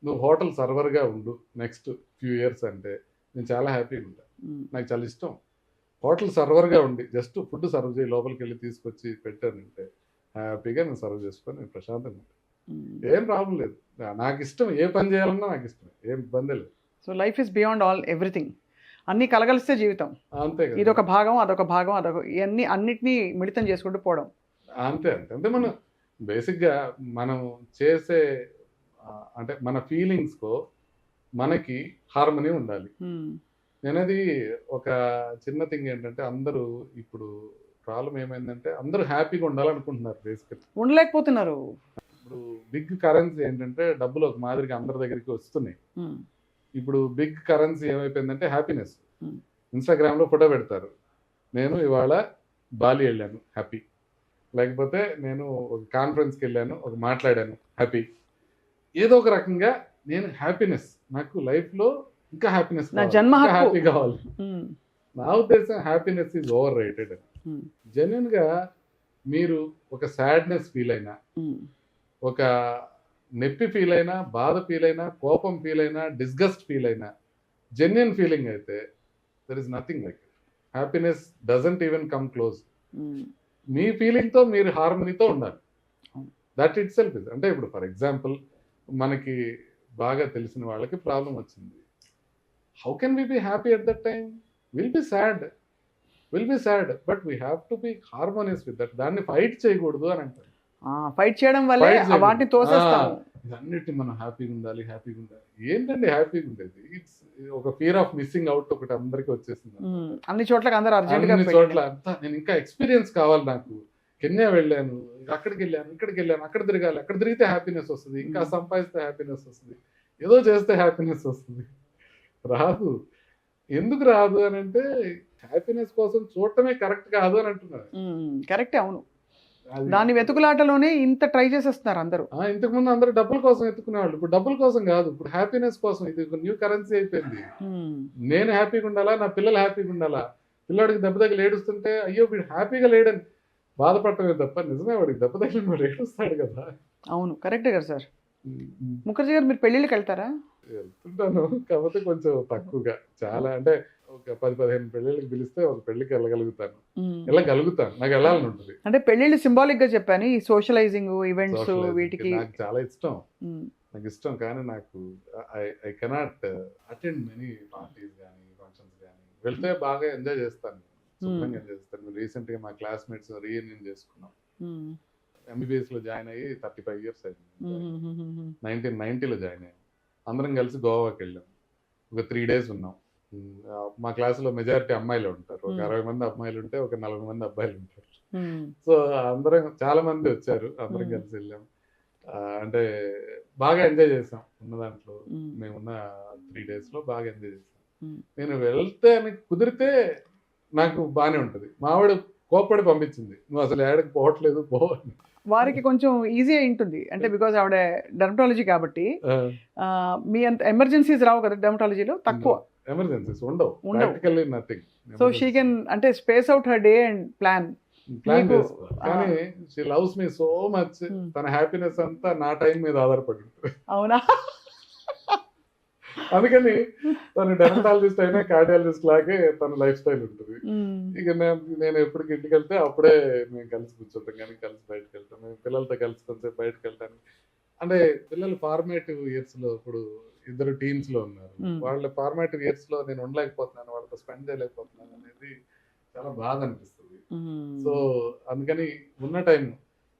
నువ్వు హోటల్ సర్వర్గా ఉండు నెక్స్ట్ ఫ్యూ ఇయర్స్ అంటే నేను చాలా హ్యాపీగా ఉంటాను. నాకు చాలా ఇష్టం హోటల్ సర్వర్గా ఉండి జస్ట్ ఫుడ్ సర్వ్ చేయి, లోపలికి వెళ్ళి తీసుకొచ్చి పెట్టానంటే హ్యాపీగా నేను సర్వ్ చేసుకొని నేను ప్రశాంతంగా ఉంటాను. ఏం ప్రాబ్లం లేదు, నాకు ఇష్టం, ఏ పని చేయాలన్నా నాకు ఇష్టం, ఏం ఇబ్బంది లేదు. So life is beyond all everything, అన్ని కలగలిస్తే జీవితం. అంతే కదా, ఇదొక భాగం అదొక భాగం ఇవన్నీ అన్నిటినీ మిళితం చేసుకుంటూ పోవడం. అంతే అంతే అంటే మనం బేసిక్గా మనం చేసే అంటే మన ఫీలింగ్స్కో మనకి హార్మనీ ఉండాలి. నేనది ఒక చిన్న థింగ్ ఏంటంటే, అందరూ ఇప్పుడు ప్రాబ్లం ఏమైందంటే అందరూ హ్యాపీగా ఉండాలనుకుంటున్నారు, బేసిక్గా ఉండలేకపోతున్నారు. ఇప్పుడు బిగ్ కరెన్సీ ఏంటంటే డబ్బులు ఒక మాదిరిగా అందరి దగ్గరికి వస్తున్నాయి. ఇప్పుడు బిగ్ కరెన్సీ ఏమైపోయిందంటే హ్యాపీనెస్. ఇన్స్టాగ్రామ్లో ఫోటో పెడతారు, నేను ఇవాళ బాలి వెళ్ళాను హ్యాపీ, లేకపోతే నేను ఒక కాన్ఫరెన్స్కి వెళ్ళాను, ఒక మాట్లాడాను హ్యాపీ. ఏదో ఒక రకంగా నేను హ్యాపీనెస్, నాకు లైఫ్లో ఇంకా హ్యాపీనెస్, హ్యాపీ కావాలి. నా ఉద్దేశం హ్యాపీనెస్ ఈజ్ ఓవర్ రేటెడ్. జెన్యున్గా మీరు ఒక సాడ్నెస్ ఫీల్ అయినా, ఒక నొప్పి ఫీల్ అయినా, బాధ ఫీల్ అయినా, కోపం ఫీల్ అయినా, డిస్గస్ట్ ఫీల్ అయినా, జెన్యున్ ఫీలింగ్ అయితే there is nothing like it. Happiness doesn't even come close. మీ ఫీలింగ్తో మీరు హార్మనీతో ఉండాలి, దట్ ఇట్ సెల్ఫ్ ఇస్. అంటే ఇప్పుడు ఫర్ ఎగ్జాంపుల్ మనకి బాగా తెలిసిన వాళ్ళకి ప్రాబ్లం వచ్చింది, how can we be happy at that time? Will be sad but we have to be harmonious with that. దాన్ని ఫైట్ చేయకూడదు అని అంటారు. ఫైట్ చేయడం వల్లే వాటిని తోసేస్తాము. అన్నిటి మనం హ్యాపీగా ఉండాలి. ఏంటండి హ్యాపీగా ఉండేది? ఇట్స్ ఒక ఫియర్ ఆఫ్ మిస్సింగ్ అవుట్ ఒకటి అందరికి వచ్చేసింది. అన్ని చోట్ల అన్ని చోట్ల అంతా నేను ఇంకా ఎక్స్పీరియన్స్ కావాలి. నాకు కెన్యా వెళ్ళాను, ఇక్కడికి వెళ్ళాను, అక్కడ తిరగాలి, అక్కడ తిరిగితే హ్యాపీనెస్ వస్తుంది, ఇంకా సంపాదిస్తే హ్యాపీనెస్ వస్తుంది, ఏదో చేస్తే హ్యాపీనెస్ వస్తుంది. రాదు. ఎందుకు రాదు అని అంటే హ్యాపీనెస్ కోసం చూడటమే కరెక్ట్ కాదు అని అంటున్నారు. కరెక్టే, అవును. దాని వెతుకులాటలోనే ఇంత ట్రై చేసేస్తున్నారు అందరూ. ఇంతకుముందు అందరూ డబ్బుల కోసం ఎత్తుకునేవాళ్ళు, ఇప్పుడు డబ్బుల కోసం కాదు, ఇప్పుడు హ్యాపీనెస్ కోసం. ఇది ఒక న్యూ కరెన్సీ అయిపోయింది. నేను హ్యాపీగా ఉండాలా, నా పిల్లలు హ్యాపీగా ఉండాలా. పిల్లాడికి దెబ్బ తగిలి ఏడుస్తుంటే అయ్యో వీడు హ్యాపీగా లేడని బాధపడటమే తప్ప, నిజమే వాడికి దెబ్బ తగిలి వాడు ఏడుస్తాడు కదా. అవును, కరెక్టే కదా సార్. ముఖర్జీ గారు, మీరు పెళ్ళిళ్ళకి వెళ్తారా? వెళ్తుంటాను, కాకపోతే కొంచెం తక్కువగా. చాలా అంటే ఒక 10-15 పెళ్ళిళ్ళకి పిలిస్తే ఒక పెళ్లికి వెళ్ళగలుగుతాను. నాకు వెళ్ళాలని ఉంటుంది. అంటే పెళ్ళిళ్ళు సింబాలిక్ గా చెప్పాను, ఈ సోషలైజింగ్ ఈవెంట్స్ వీటికి నాకు చాలా ఇష్టం. నాకు ఇష్టం, కానీ నాకు I cannot attend many parties కానీ ఫంక్షన్స్ కానీ. వెళ్తే బాగా ఎంజాయ్ చేస్తాను, శుభ్రంగా ఎంజాయ్ చేస్తాను. రీసెంట్ గా మా క్లాస్మేట్స్ రీయూనియన్ చేసుకున్నాం, MBBS లో జాయిన్ అయ్యి 35 years అయింది. 1990లో జాయిన్ అయ్యాం. అందరం కలిసి గోవాకి వెళ్ళాం. ఒక 3 days ఉన్నాం. మా క్లాసులో మెజారిటీ అమ్మాయిలు ఉంటారు. ఒక 60 మంది అమ్మాయిలు ఉంటే ఒక 40 మంది అబ్బాయిలు ఉంటారు. సో అందరం చాలా మంది వచ్చారు. అందరం కలిసి వెళ్ళాం. అంటే బాగా ఎంజాయ్ చేసాం ఉన్న దాంట్లో. మేమున్న 3 days లో బాగా ఎంజాయ్ చేసాం. నేను వెళ్తే అని కుదిరితే నాకు బాగానే ఉంటుంది. మావాడు కోప్పడి పంపించింది, నువ్వు అసలు ఏడకి పోవట్లేదు పో అని. వారికి కొంచెం ఈజీ అయి ఉంటుంది అంటే బికాజ్ ఆవిడ డెర్మటాలజీ కాబట్టి మీ అంత ఎమర్జెన్సీస్ రావు కదా డెర్మటాలజీలో, తక్కువ ఎమర్జెన్సీస్ ఉండవు, practically nothing. So she can అంటే space out her day and plan చేసుకో. కానీ she loves me so much. తన హ్యాపీనెస్ అంతా నా టైం మీద ఆధారపడి ఉంటుంది. అవునా? అందుకని తను డెర్మటాలజిస్ట్ అయినా కార్డియాలజిస్ట్ లాగే తన లైఫ్ స్టైల్ ఉంటుంది. ఇక నేను ఎప్పటికి ఇంటికి వెళ్తే అప్పుడే మేము కలిసి కూర్చుంటాం, కానీ కలిసి బయటకు వెళ్తాం. మేము పిల్లలతో కలిసి కొంచెం బయటకు వెళ్తాను. అంటే పిల్లలు ఫార్మేటివ్ ఇయర్స్ లో ఇప్పుడు ఇద్దరు టీన్స్ లో ఉన్నారు. వాళ్ళ ఫార్మేటివ్ ఇయర్స్ లో నేను ఉండలేకపోతున్నాను, వాళ్ళతో స్పెండ్ చేయలేకపోతున్నాను అనేది చాలా బాధ అనిపిస్తుంది. సో అందుకని ఉన్న టైం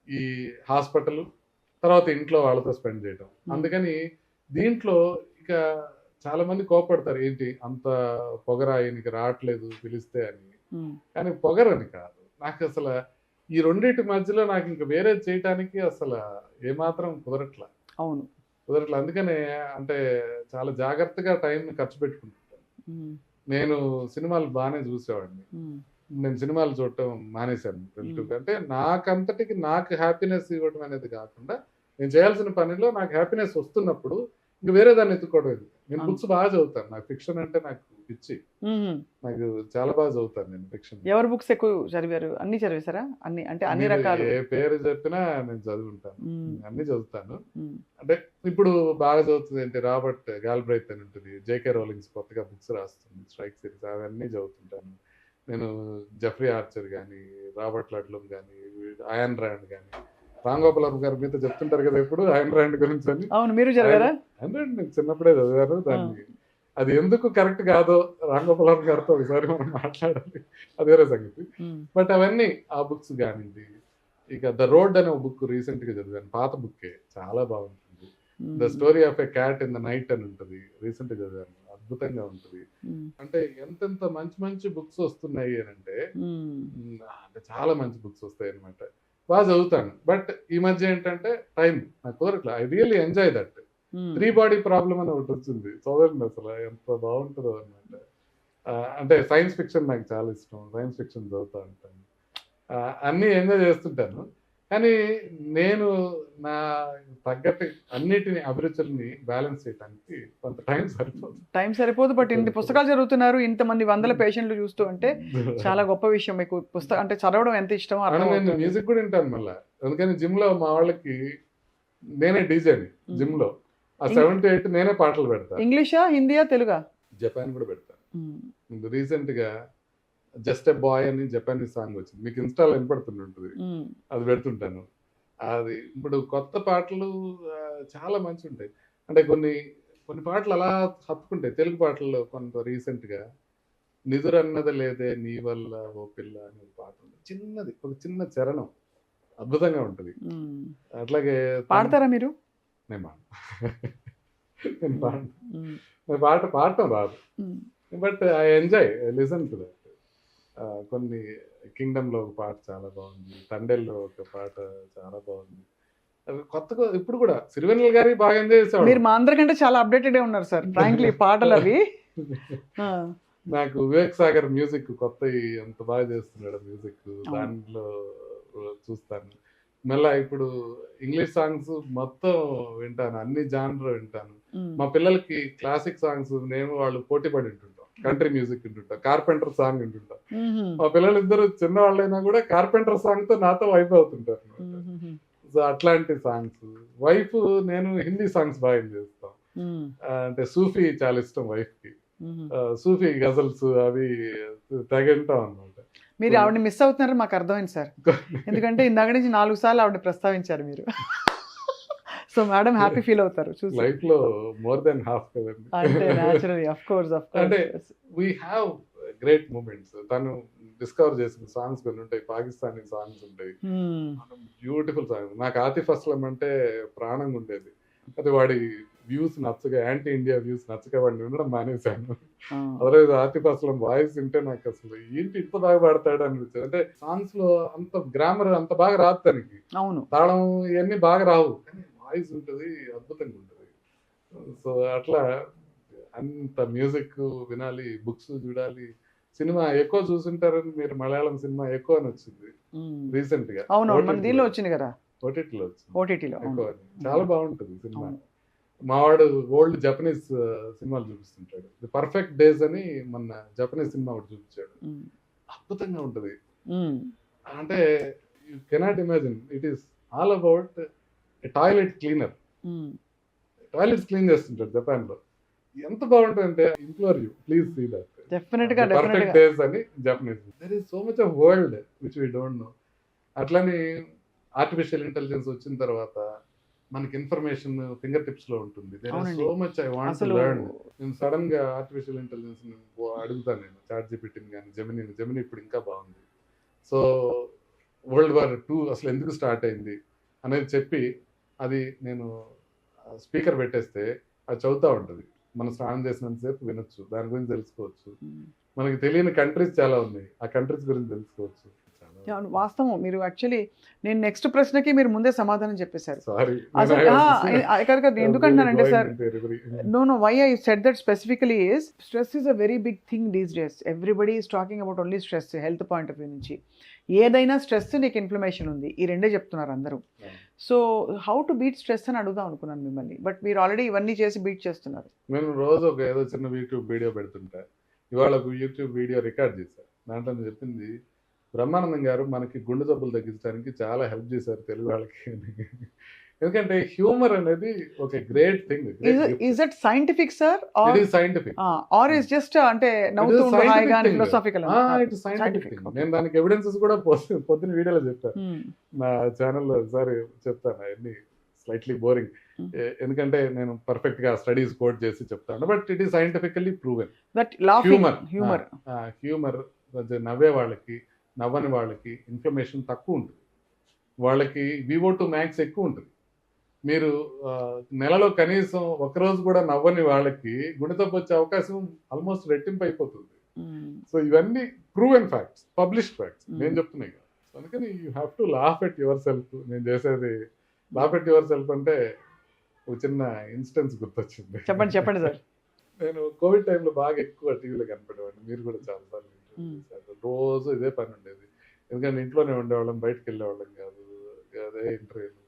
ఈ హాస్పిటల్ తర్వాత ఇంట్లో వాళ్ళతో స్పెండ్ చేయటం. అందుకని దీంట్లో ఇక చాలా మంది కోపడతారు, ఏంటి అంత పొగరా ఈయనకి రావట్లేదు పిలిస్తే అని. కానీ పొగరని కాదు, నాకు అసలు ఈ రెండింటి మధ్యలో నాకు ఇంకా వేరే చేయటానికి అసలు ఏమాత్రం కుదరట్లా. అవును, కుదరట్లా. అందుకనే అంటే చాలా జాగ్రత్తగా టైం ఖర్చు పెట్టుకుంటాను. నేను సినిమాలు బాగానే చూసేవాడిని. నేను సినిమాలు చూడటం మానేశాను రిలేటివ్గా. అంటే నాకంతటికి నాకు హ్యాపీనెస్ ఇవ్వడం అనేది కాకుండా నేను చేయాల్సిన పనిలో నాకు హ్యాపీనెస్ వస్తున్నప్పుడు ఇంకా వేరే దాన్ని ఎత్తుకోవడం. నేను బుక్స్ బాగా చదువుతాను, నాకు ఫిక్షన్ అంటే నాకు పిచ్చి. నాకు చాలా బాగా చదువుతాను నేను ఫిక్షన్. ఎవరి బుక్స్ ఎక్కువ చదివారు? అన్ని చదివేశారా? అన్ని అంటే అన్ని రకాలు ఏ పేరు చెప్పినా నేను చదువుకుంటాను, అన్ని చదువుతాను. అంటే ఇప్పుడు బాగా చదువుతుంది ఏంటి, రాబర్ట్ గాల్బ్రైత్ అని ఉంటుంది, జేకే రోలింగ్స్ కొత్తగా బుక్స్ రాస్తుంది, స్ట్రైక్ సిరీస్, అవన్నీ చదువుతుంటాను నేను. జెఫ్రీ ఆర్చర్ కానీ, రాబర్ట్ లడ్లమ్ కానీ, అయాన్ రాండ్ కానీ, రామ్ గోపాల్ వర్మ గారి మీద చెప్తుంటారు కదా ఇప్పుడు అయాన్ రాండ్ గురించి అని. అవును, మీరు చదివారా? అంటే నేను చిన్నప్పుడే చదివాను దాన్ని. అది ఎందుకు కరెక్ట్ కాదో రామ్ గోపాల్ వర్మ గారితో ఒకసారి మనం మాట్లాడాలి, అది వేరే సంగతి. బట్ అవన్నీ ఆ బుక్స్ కానివ్వండి. ఇక ద రోడ్ అనే ఒక బుక్ రీసెంట్ గా చదివాను, పాత బుక్కే, చాలా బాగుంటుంది. The story of a cat in the night అని ఉంటుంది, రీసెంట్ గా చదివాను, అద్భుతంగా ఉంటుంది. అంటే ఎంతెంత మంచి మంచి బుక్స్ వస్తున్నాయి అని అంటే చాలా మంచి బుక్స్ వస్తాయి అనమాట. బాగా చదువుతాను. బట్ ఈ మధ్య ఏంటంటే టైం నాకు కుదరట్లా. I really enjoy that. 3 body problem అని ఒకటి వచ్చింది, చదవండి అసలు ఎంత బాగుంటుందో అనమాట. అంటే సైన్స్ ఫిక్షన్ నాకు చాలా ఇష్టం, సైన్స్ ఫిక్షన్ చదువుతూ ఉంటాను, అన్నీ ఎంజాయ్ చేస్తుంటాను. కానీ నేను నా తగ్గట్టు అన్నిటిని అభిరుచుల్ని బ్యాలెన్స్ చేయడానికి కొంత టైం సరిపోదు. బట్ ఇన్ని పుస్తకాలు చదువుతున్నారు, ఇంతమంది వందల పేషెంట్లు చూస్తూ అంటే చాలా గొప్ప విషయం. మీకు పుస్తకం అంటే చదవడం ఎంత ఇష్టమో. నేను మ్యూజిక్ కూడా వింటాను మళ్ళీ. అందుకని జిమ్ లో మా వాళ్ళకి నేనే డీజేని జిమ్ లో. ఆ 7 to 8 నేనే పాటలు పెడతాను. ఇంగ్లీషా, హిందీయా, తెలుగా? జపాన్ కూడా పెడతాను. రీసెంట్ గా జస్ట్ ఎ బాయ్ అని జపానీస్ సాంగ్ వచ్చింది, మీకు ఇన్స్టాల్ వినపడుతుంటుంది, అది పెడుతుంటాను. అది ఇప్పుడు కొత్త పాటలు చాలా మంచి ఉంటాయి. అంటే కొన్ని కొన్ని పాటలు అలా హత్తుకుంటాయి. తెలుగు పాటల్లో కొంత రీసెంట్ గా నిదురన్నది లేదే నీ వల్ల ఓ పిల్ల అనే పాట ఉంది, చిన్నది, ఒక చిన్న చరణం, అద్భుతంగా ఉంటుంది. అట్లాగే పాడతారా మీరు? నేను పాడటం రాదు, but I enjoy, I listen to that. కొన్ని కింగ్డమ్ లో ఒక పాట చాలా బాగుంది, తండేల్లో ఒక పాట చాలా బాగుంది. అవి కొత్తగా ఇప్పుడు కూడా సిరివెన్నెల గారి బాగా ఎంజాయ్ చేసేవాడు. మీరు మా అందరికంటే చాలా అప్డేటెడ్ ఉన్నారు సార్ ఫ్రాంక్లీ పాటలు అవి. నాకు వివేక్ సాగర్ మ్యూజిక్ కొత్త ఎంత బాగా చేస్తున్నాడు మ్యూజిక్, దాంట్లో చూస్తాను. మళ్ళా ఇప్పుడు ఇంగ్లీష్ సాంగ్స్ మొత్తం వింటాను, అన్ని జానర్ వింటాను. మా పిల్లలకి క్లాసిక్ సాంగ్స్ నేను వాళ్ళు పోటీ పడి వింటుంటాం, కంట్రీ మ్యూజిక్ వింటుంటాం, కార్పెంటర్ సాంగ్ వింటుంటాం. మా పిల్లలు ఇద్దరు చిన్నవాళ్ళైనా కూడా కార్పెంటర్ సాంగ్ తో నాతో వైఫ్ అవుతుంటారు. సో అట్లాంటి సాంగ్స్. వైఫ్ నేను హిందీ సాంగ్స్ బాగా చేస్తాం. అంటే సూఫీ చాలా ఇష్టం వైఫ్ కి, సూఫీ గజల్స్ అవి తెగ వింటాం అన్నమాట. మీరు ఆవిడని మిస్ అవుతున్నారని మాకు అర్థమైంది సార్, ఎందుకంటే ఇందాక నుంచి 4 సార్లు ఆవిడ ప్రస్తావించారు మీరు. సో మేడం హ్యాపీ ఫీల్ అవుతారు లైఫ్ లో మోర్ దెన్ హాఫ్ కదండి. అంటే న్యాచురల్లీ ఆఫ్ కోర్స్ అంటే వీ హ్యావ్ గ్రేట్ మూమెంట్స్. తను డిస్కవర్ చేసిన సాంగ్స్ కొన్ని ఉంటాయి, పాకిస్తానీ సాంగ్స్ ఉంటాయి, బ్యూటిఫుల్ సాంగ్స్. నాకు ఆతిఫ్ అస్లం అంటే ప్రాణంగా ఉండేది. అది వాడి వ్యూస్ నచ్చక, యాంటీ ఇండియా వ్యూస్ నచ్చక వాడిని వినడం మానేశాను. అదర్వైజ్ ఆతిఫ్ అస్లం వాయిస్ వింటే నాకు అసలు ఏంటి ఇంత బాగా పాడతాడు అనిపించింది. అంటే సాంగ్స్ లో అంత గ్రామర్ అంత బాగా రాదు తనకి, అవును, తాళం ఇవన్నీ బాగా రావు, కానీ వాయిస్ ఉంటుంది, అద్భుతంగా ఉంటుంది. సో అట్లా అంత మ్యూజిక్ వినాలి, బుక్స్ చూడాలి. సినిమా ఎక్కువ చూసుంటారని మీరు, మలయాళం సినిమా ఎక్కువ అని వచ్చింది రీసెంట్ గా. అవును, మన దీనిలో వచ్చింది కదా, ఓటీటీలో వచ్చింది, ఓటీటీలో. ఎక్కువ అని. చాలా బాగుంటుంది సినిమా. మావాడు ఓల్డ్ జపనీస్ సినిమాలు చూపిస్తుంటాడు. ది పర్ఫెక్ట్ డేస్ అని మొన్న జపనీస్ సినిమా ఒకటి చూపించాడు, అద్భుతంగా ఉంటుంది. అంటే you cannot imagine, it is all about toilet cleaner. Toilets clean చేస్తుంటాడు జపాన్ లో. ఎంత బాగుంటుంది అంటే, implore you please see that. డెఫినెట్గా పర్ఫెక్ట్ డేస్ అని Japanese. There is so much of world which we don't know. అట్లని ఆర్టిఫిషియల్ ఇంటెలిజెన్స్ వచ్చిన తర్వాత మనకి ఇన్ఫర్మేషన్ ఫింగర్ టిప్స్ లో ఉంటుంది. There is so much I want to learn. నేను sudden గా ఆర్టిఫిషియల్ ఇంటెలిజెన్స్ అడుగుతాను, నేను చాట్ జీపీటీని కానీ జెమిని ఇప్పుడు ఇంకా బాగుంది. సో వరల్డ్ వార్ 2 అసలు ఎందుకు స్టార్ట్ అయింది అనేది చెప్పి, అది నేను స్పీకర్ పెట్టేస్తే అది చదువుతూ ఉంటుంది. మనం స్నానం చేసినంతసేపు వినొచ్చు, దాని గురించి తెలుసుకోవచ్చు. మనకి తెలియని కంట్రీస్ చాలా ఉన్నాయి, ఆ కంట్రీస్ గురించి తెలుసుకోవచ్చు. వాస్తవం. మీరు యాక్చువల్లీ నేను నెక్స్ట్ ప్రశ్నకి మీరు ముందే సమాధానం చెప్పేశారు. సారీ, ఎందుకంటున్నానంటే sir, no, why I said that specifically is stress is a very big thing these days. Everybody is talking about only stress, health point of view నుంచి. ఏదైనా స్ట్రెస్, నీకు ఇన్ఫ్లమేషన్ ఉంది, ఈ రెండే చెప్తున్నారు అందరూ. So how to beat stress అని అడుగుదాం అనుకున్నాను మిమ్మల్ని, బట్ మీరు ఆల్రెడీ ఇవన్నీ చేసి బీట్ చేస్తున్నారు. నేను రోజు ఒక ఏదో చిన్న యూట్యూబ్ వీడియో పెడుతుంటా. ఇవాళ ఒక యూట్యూబ్ వీడియో రికార్డ్ చేశాను. దాంట్లో నేను చెప్పింది, బ్రహ్మానందం గారు మనకి గుండె జబ్బులు తగ్గించడానికి చాలా హెల్ప్ చేశారు తెలుగు వాళ్ళకి అని. ఎందుకంటే హ్యూమర్ అనేది ఒక great thing. Is it scientific sir, it is scientific, or is just అంటే నవ్వుతూ ఉండే హాయిగా అని ఫిలాసఫికల్? It is scientific. నేను దానికి ఎవిడెన్సెస్ కూడా పొద్దున్న వీడియోలో చెప్పాను, నా ఛానల్లో ఒకసారి చెప్తాను. అవన్నీ స్లైట్లీ బోరింగ్, ఎందుకంటే నేను పర్ఫెక్ట్ గా స్టడీస్ కోట్ చేసి చెప్తాను. But it is scientifically proven that humour నవ్వే వాళ్ళకి, నవ్వని వాళ్ళకి ఇన్ఫ్లమేషన్ తక్కువ ఉంటుంది, వాళ్ళకి VO2 max ఎక్కువ ఉంటుంది. మీరు నెలలో కనీసం ఒకరోజు కూడా నవ్వని వాళ్ళకి గుండె జబ్బు వచ్చే అవకాశం ఆల్మోస్ట్ రెట్టింపు అయిపోతుంది. సో ఇవన్నీ ప్రూవెన్ ఫ్యాక్ట్స్, పబ్లిష్డ్ ఫ్యాక్ట్స్, నేను చెప్తున్నాయి కదా. అందుకని you have to laugh at your self. నేను చేసేది లాఫ్ ఎట్ యువర్ సెల్ఫ్ అంటే ఒక చిన్న ఇన్స్టెన్స్ గుర్తొచ్చింది. చెప్పండి సార్. నేను కోవిడ్ టైంలో బాగా ఎక్కువ టీవీలో కనపడేవాడిని, మీరు కూడా చాలాసార్లు రోజు ఇదే పని ఉండేది. ఎందుకంటే ఇంట్లోనే ఉండేవాళ్ళం, బయటకు వెళ్ళేవాళ్ళం కాదు. అదే ఇంటర్వ్యూలు,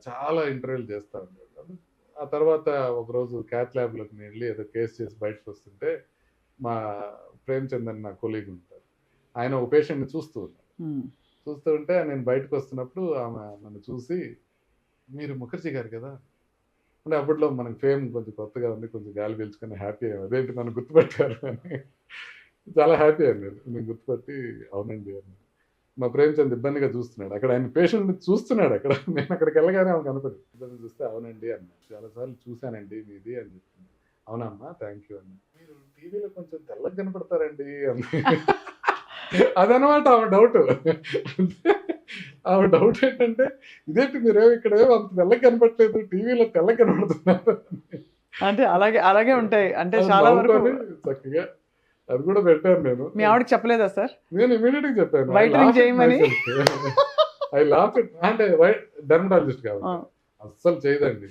చాలా ఇంటర్వ్యూలు చేస్తూ ఉండేవాళ్ళం. ఆ తర్వాత ఒకరోజు క్యాత్ ల్యాబ్లోకి నేను వెళ్ళి ఏదో కేసు చేసి బయటకు వస్తుంటే, మా ప్రేమ్చంద్ అని నా కొలీగ్ ఉంటారు, ఆయన ఒక పేషెంట్ని చూస్తూ ఉంటే నేను బయటకు వస్తున్నప్పుడు ఆమె నన్ను చూసి, మీరు ముఖర్జీ గారు కదా అంటే, అప్పట్లో మనకి ఫేమ్ కొంచెం కొత్తగా ఉంది, కొంచెం గాలి పీల్చుకొని హ్యాపీ అయ్యాను. అదేంటి నన్ను గుర్తుపెట్టారు అని చాలా హ్యాపీ అయ్యాను. నేను గుర్తుపట్టి అవునండి అని. మా ప్రేమ్చంద్ ఇబ్బందిగా చూస్తున్నాడు అక్కడ, ఆయన పేషెంట్ని చూస్తున్నాడు అక్కడ. నేను అక్కడికి వెళ్ళగానే ఆమె కనపడి ఇబ్బంది చూస్తే అవునండి అన్న, చాలాసార్లు చూశానండి మీది అని చెప్పింది. అవునమ్మా, థ్యాంక్ యూ అన్న. మీరు టీవీలో కొంచెం తెల్లగా కనపడతారండి అని. అదనమాట ఆమె డౌట్. ఆమె డౌట్ ఏంటంటే, ఇదేంటి మీరేమో ఇక్కడ అంత తెల్లగా కనపడలేదు, టీవీలో తెల్లగా కనపడుతున్నారు అంటే. అలాగే ఉంటాయి అంటే చాలా వరకు. చక్కగా అది కూడా పెట్టాను నేను. మీ ఆవిడకి చెప్పలేదా సార్? నేను ఇమీడియట్ గా చెప్పాను, వైటనింగ్ చేయమని. I laugh it. అంటే డెర్మటాలజిస్ట్ కాబట్టి అస్సలు చేయదండి,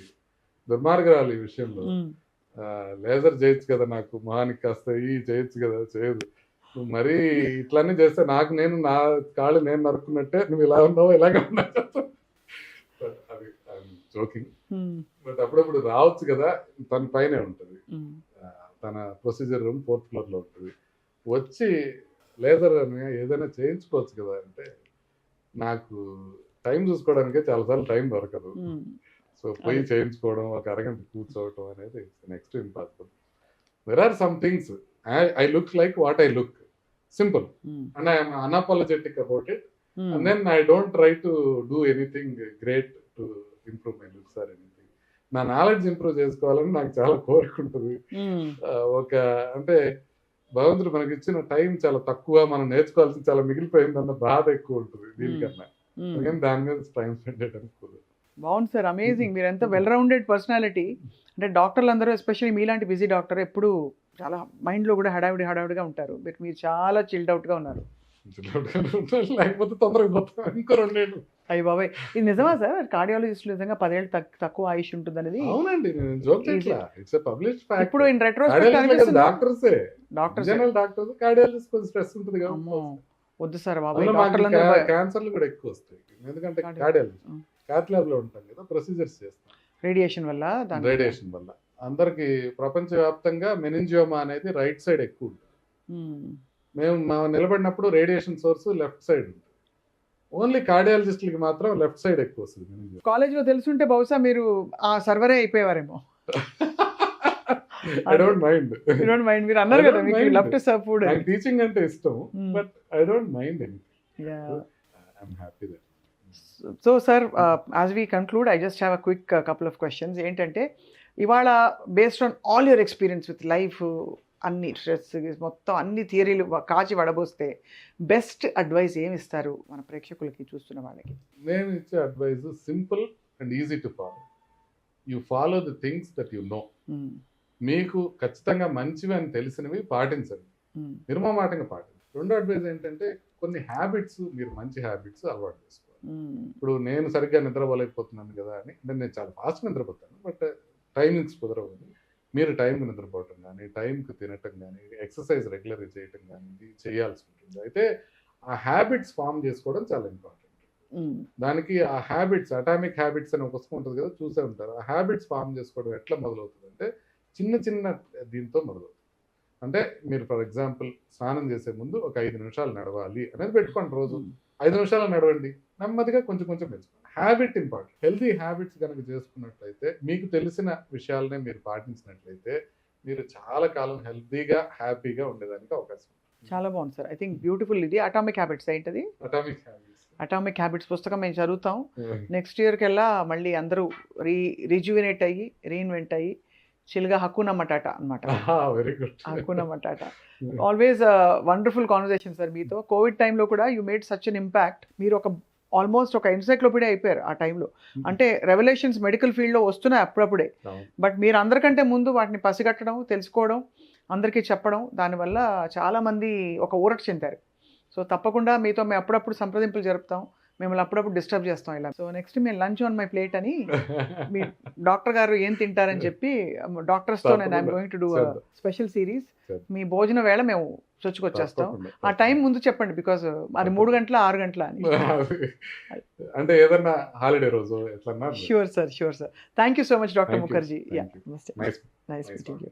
దుర్మార్గరాలు ఈ విషయంలో. లేజర్ చేయొచ్చు కదా, నాకు మొహానికి కాస్త చేయొచ్చు కదా, చేయదు. నువ్వు మరీ ఇట్లన్నీ చేస్తే నేను నా కాళ్ళు నేను నరుక్కున్నట్టే, నువ్వు ఇలా ఉన్నావు ఇలాగే ఉన్నావు. అది జోకింగ్. బట్ అప్పుడప్పుడు రావచ్చు కదా, తన పైనే ఉంటుంది, తన ప్రొసీజర్ రూమ్ 4th floor లో ఉంటుంది. వచ్చి లేజర్ అని ఏదైనా చేయించుకోవచ్చు కదా అంటే, నాకు టైం చూసుకోవడానికే చాలాసార్లు టైం దొరకదు. సో పోయి చేయించుకోవడం, ఒక అరగంట కూర్చోవడం అనేది next impossible. There are some things I look like what I look, simple, and I'm unapologetic about it. And then I don't try to do anything great to improve my looks or anything. నా knowledge improve చేసుకోవాలని నాకు చాలా కోరిక ఉంటుంది. ఒక అంటే భగవంతుడు మనకి ఇచ్చిన టైం చాలా తక్కువ, మనం నేర్చుకోవాల్సింది చాలా మిగిలిపోయిందన్న బాధ ఎక్కువ ఉంటుంది దీనికన్నా. అందుకని దాని మీద టైం స్పెండ్ చేయడానికి కుదరదు. బాగుంది సార్, అమేజింగ్. మీరు ఎంత వెల్ రౌండెడ్ పర్సనాలిటీ. అంటే డాక్టర్లు అందరూ ఎస్పెషల్లీ మీలాంటి బిజీ డాక్టర్ ఎప్పుడు చాలా మైండ్లో కూడా హడావిడిగా ఉంటారు. బట్ మీరు చాలా చిల్డ్ అవుట్గా ఉన్నారు. లేకపోతే తొందరగా పోతాం ఇంకో 2 ఏళ్ళు. అయ్యి బాబాయ్, ఇది నిజమా సార్? కార్డియాలజిస్టులు నిజంగా 10 ఏళ్ళు తక్కువ ఆయుష్ ఉంటుంది అనేది అవునండి, నేను జోక్ చేయట్లా. It's a published fact. ఇప్పుడు ఇన్ రెట్రోస్పెక్ట్ అనిపిస్తుంది. డాక్టర్సే, డాక్టర్స్ జనరల్ డాక్టర్స్, కార్డియాలజిస్ట్ కొంచెం స్ట్రెస్ ఉంటుంది కదా. వద్దు సార్ బాబాయ్, డాక్టర్లు క్యాన్సర్లు కూడా ఎక్కువ వస్తాయి. ఎందుకంటే కార్డియాలజిస్ట్ క్యాత్ ల్యాబ్ లో ఉంటాం కదా, ప్రొసీజర్స్ చేస్తాం. రేడియేషన్ వల్ల అందరికి ప్రపంచవ్యాప్తంగా మెనింజియోమా అనేది రైట్ సైడ్ ఎక్కువ ఉంటుంది. మేము నిలబడినప్పుడు రేడియేషన్ సోర్స్ లెఫ్ట్ సైడ్ ఉంటుంది. ఓన్లీ కార్డియాలజిస్టులకి మాత్రం లెఫ్ట్ సైడ్ ఎక్కువ వస్తుంది. కాలేజ్లో తెలుసుంటే బహుశా మీరు ఆ సర్వరే అయిపోయేవారేమో. I don't mind. మీరు అన్నారు కదా మీకు లవ్ టు సర్వ్ ఫుడ్. నాకు టీచింగ్ అంటే ఇష్టం, but I don't mind anything. I'm happy that. So sir, as we conclude, I just have a quick couple of questions. ఏంటంటే ఇవాళ based on all your experience with life, అన్ని stress మొత్తం అన్ని థియరీలు కాచి వడబోస్తే best advice ఏమి ఇస్తారు మన ప్రేక్షకులకి, చూస్తున్న వాళ్ళకి? నేను ఇచ్చే advice simple and easy to follow. You follow the things that you know. మీకు ఖచ్చితంగా మంచివి అని తెలిసినవి పాటించండి, నిర్మమాటంగా పాటించండి. రెండో అడ్వైస్ ఏంటంటే కొన్ని హ్యాబిట్స్, మీరు మంచి హ్యాబిట్స్ అలవాటు చేసుకోవాలి. ఇప్పుడు నేను సరిగ్గా నిద్రపోలేకపోతున్నాను కదా అని, అంటే నేను చాలా ఫాస్ట్ నిద్రపోతాను, బట్ టైమింగ్స్ కుదరవు. మీరు టైంకి నిద్రపోవటం కానీ, టైంకి తినటం కానీ, ఎక్సర్సైజ్ రెగ్యులర్గా చేయటం కానీ ఇది చేయాల్సి ఉంటుంది. అయితే ఆ హ్యాబిట్స్ ఫామ్ చేసుకోవడం చాలా ఇంపార్టెంట్. దానికి ఆ హ్యాబిట్స్, అటామిక్ హ్యాబిట్స్ అని ఒక పుస్తకం ఉంటుంది కదా, చూసే ఉంటారు. ఆ హ్యాబిట్స్ ఫామ్ చేసుకోవడం ఎట్లా మొదలవుతుంది అంటే చిన్న దీంతో మొదలవుతుంది. అంటే మీరు ఫర్ ఎగ్జాంపుల్ స్నానం చేసే ముందు ఒక 5 నిమిషాలు నడవాలి అనేది పెట్టుకోండి. రోజు 5 నిమిషాలు నడవండి, నెమ్మదిగా కొంచెం పెంచుకోండి. Habit important. హెల్తీ హ్యాబిట్స్ కనుక చేసుకున్నట్లయితే, మీకు తెలిసిన విషయాలనే మీరు పాటించినట్లయితే, మీరు చాలా కాలం హెల్తీగా హ్యాపీగా ఉండేదానికి అవకాశం. చాలా బాగుంది సార్. I think beautiful. ఇది అటామిక్ హ్యాబిట్స్ ఏంటది? అటామిక్ హ్యాబిట్స్ పుస్తకం మేము చదువుతాం. నెక్స్ట్ ఇయర్ కల్లా మళ్ళీ అందరూ రిజ్యూవినేట్ అయ్యి, రీఇన్వెంట్ అయ్యి చిల్గా హక్కున మటాటా అనమాట. Very good. Hakuna matata. Always wonderful conversation sir మీతో. కోవిడ్ టైంలో కూడా you made such an impact. మీరు ఆల్మోస్ట్ ఒక ఎన్సైక్లోపీడియా అయిపోయారు ఆ టైంలో. అంటే రెవల్యూషన్స్ మెడికల్ ఫీల్డ్లో వస్తున్నాయి అప్పుడప్పుడే, బట్ మీరు అందరికంటే ముందు వాటిని పసిగట్టడం, తెలుసుకోవడం, అందరికీ చెప్పడం, దానివల్ల చాలామంది ఒక ఊరట చెందారు. సో తప్పకుండా మీతో మేము అప్పుడప్పుడు సంప్రదింపులు జరుపుతాం, మిమ్మల్ని అప్పుడప్పుడు డిస్టర్బ్ చేస్తాం ఇలా. సో నెక్స్ట్ మేము లంచ్ ఆన్ మై ప్లేట్ అని మీ డాక్టర్ గారు ఏం తింటారని చెప్పి డాక్టర్స్తో నేను I'm going to do special series. మీ భోజన వేళ మేము చొచ్చుకొచ్చేస్తాం. ఆ టైం ముందు చెప్పండి, బికాజ్ అది 3 గంటల 6 గంటల అని. అంటే ఏదన్నా హాలిడే రోజు ఎట్లా. Sure sir. Thank you so much doctor Mukherjee. Nice meeting you.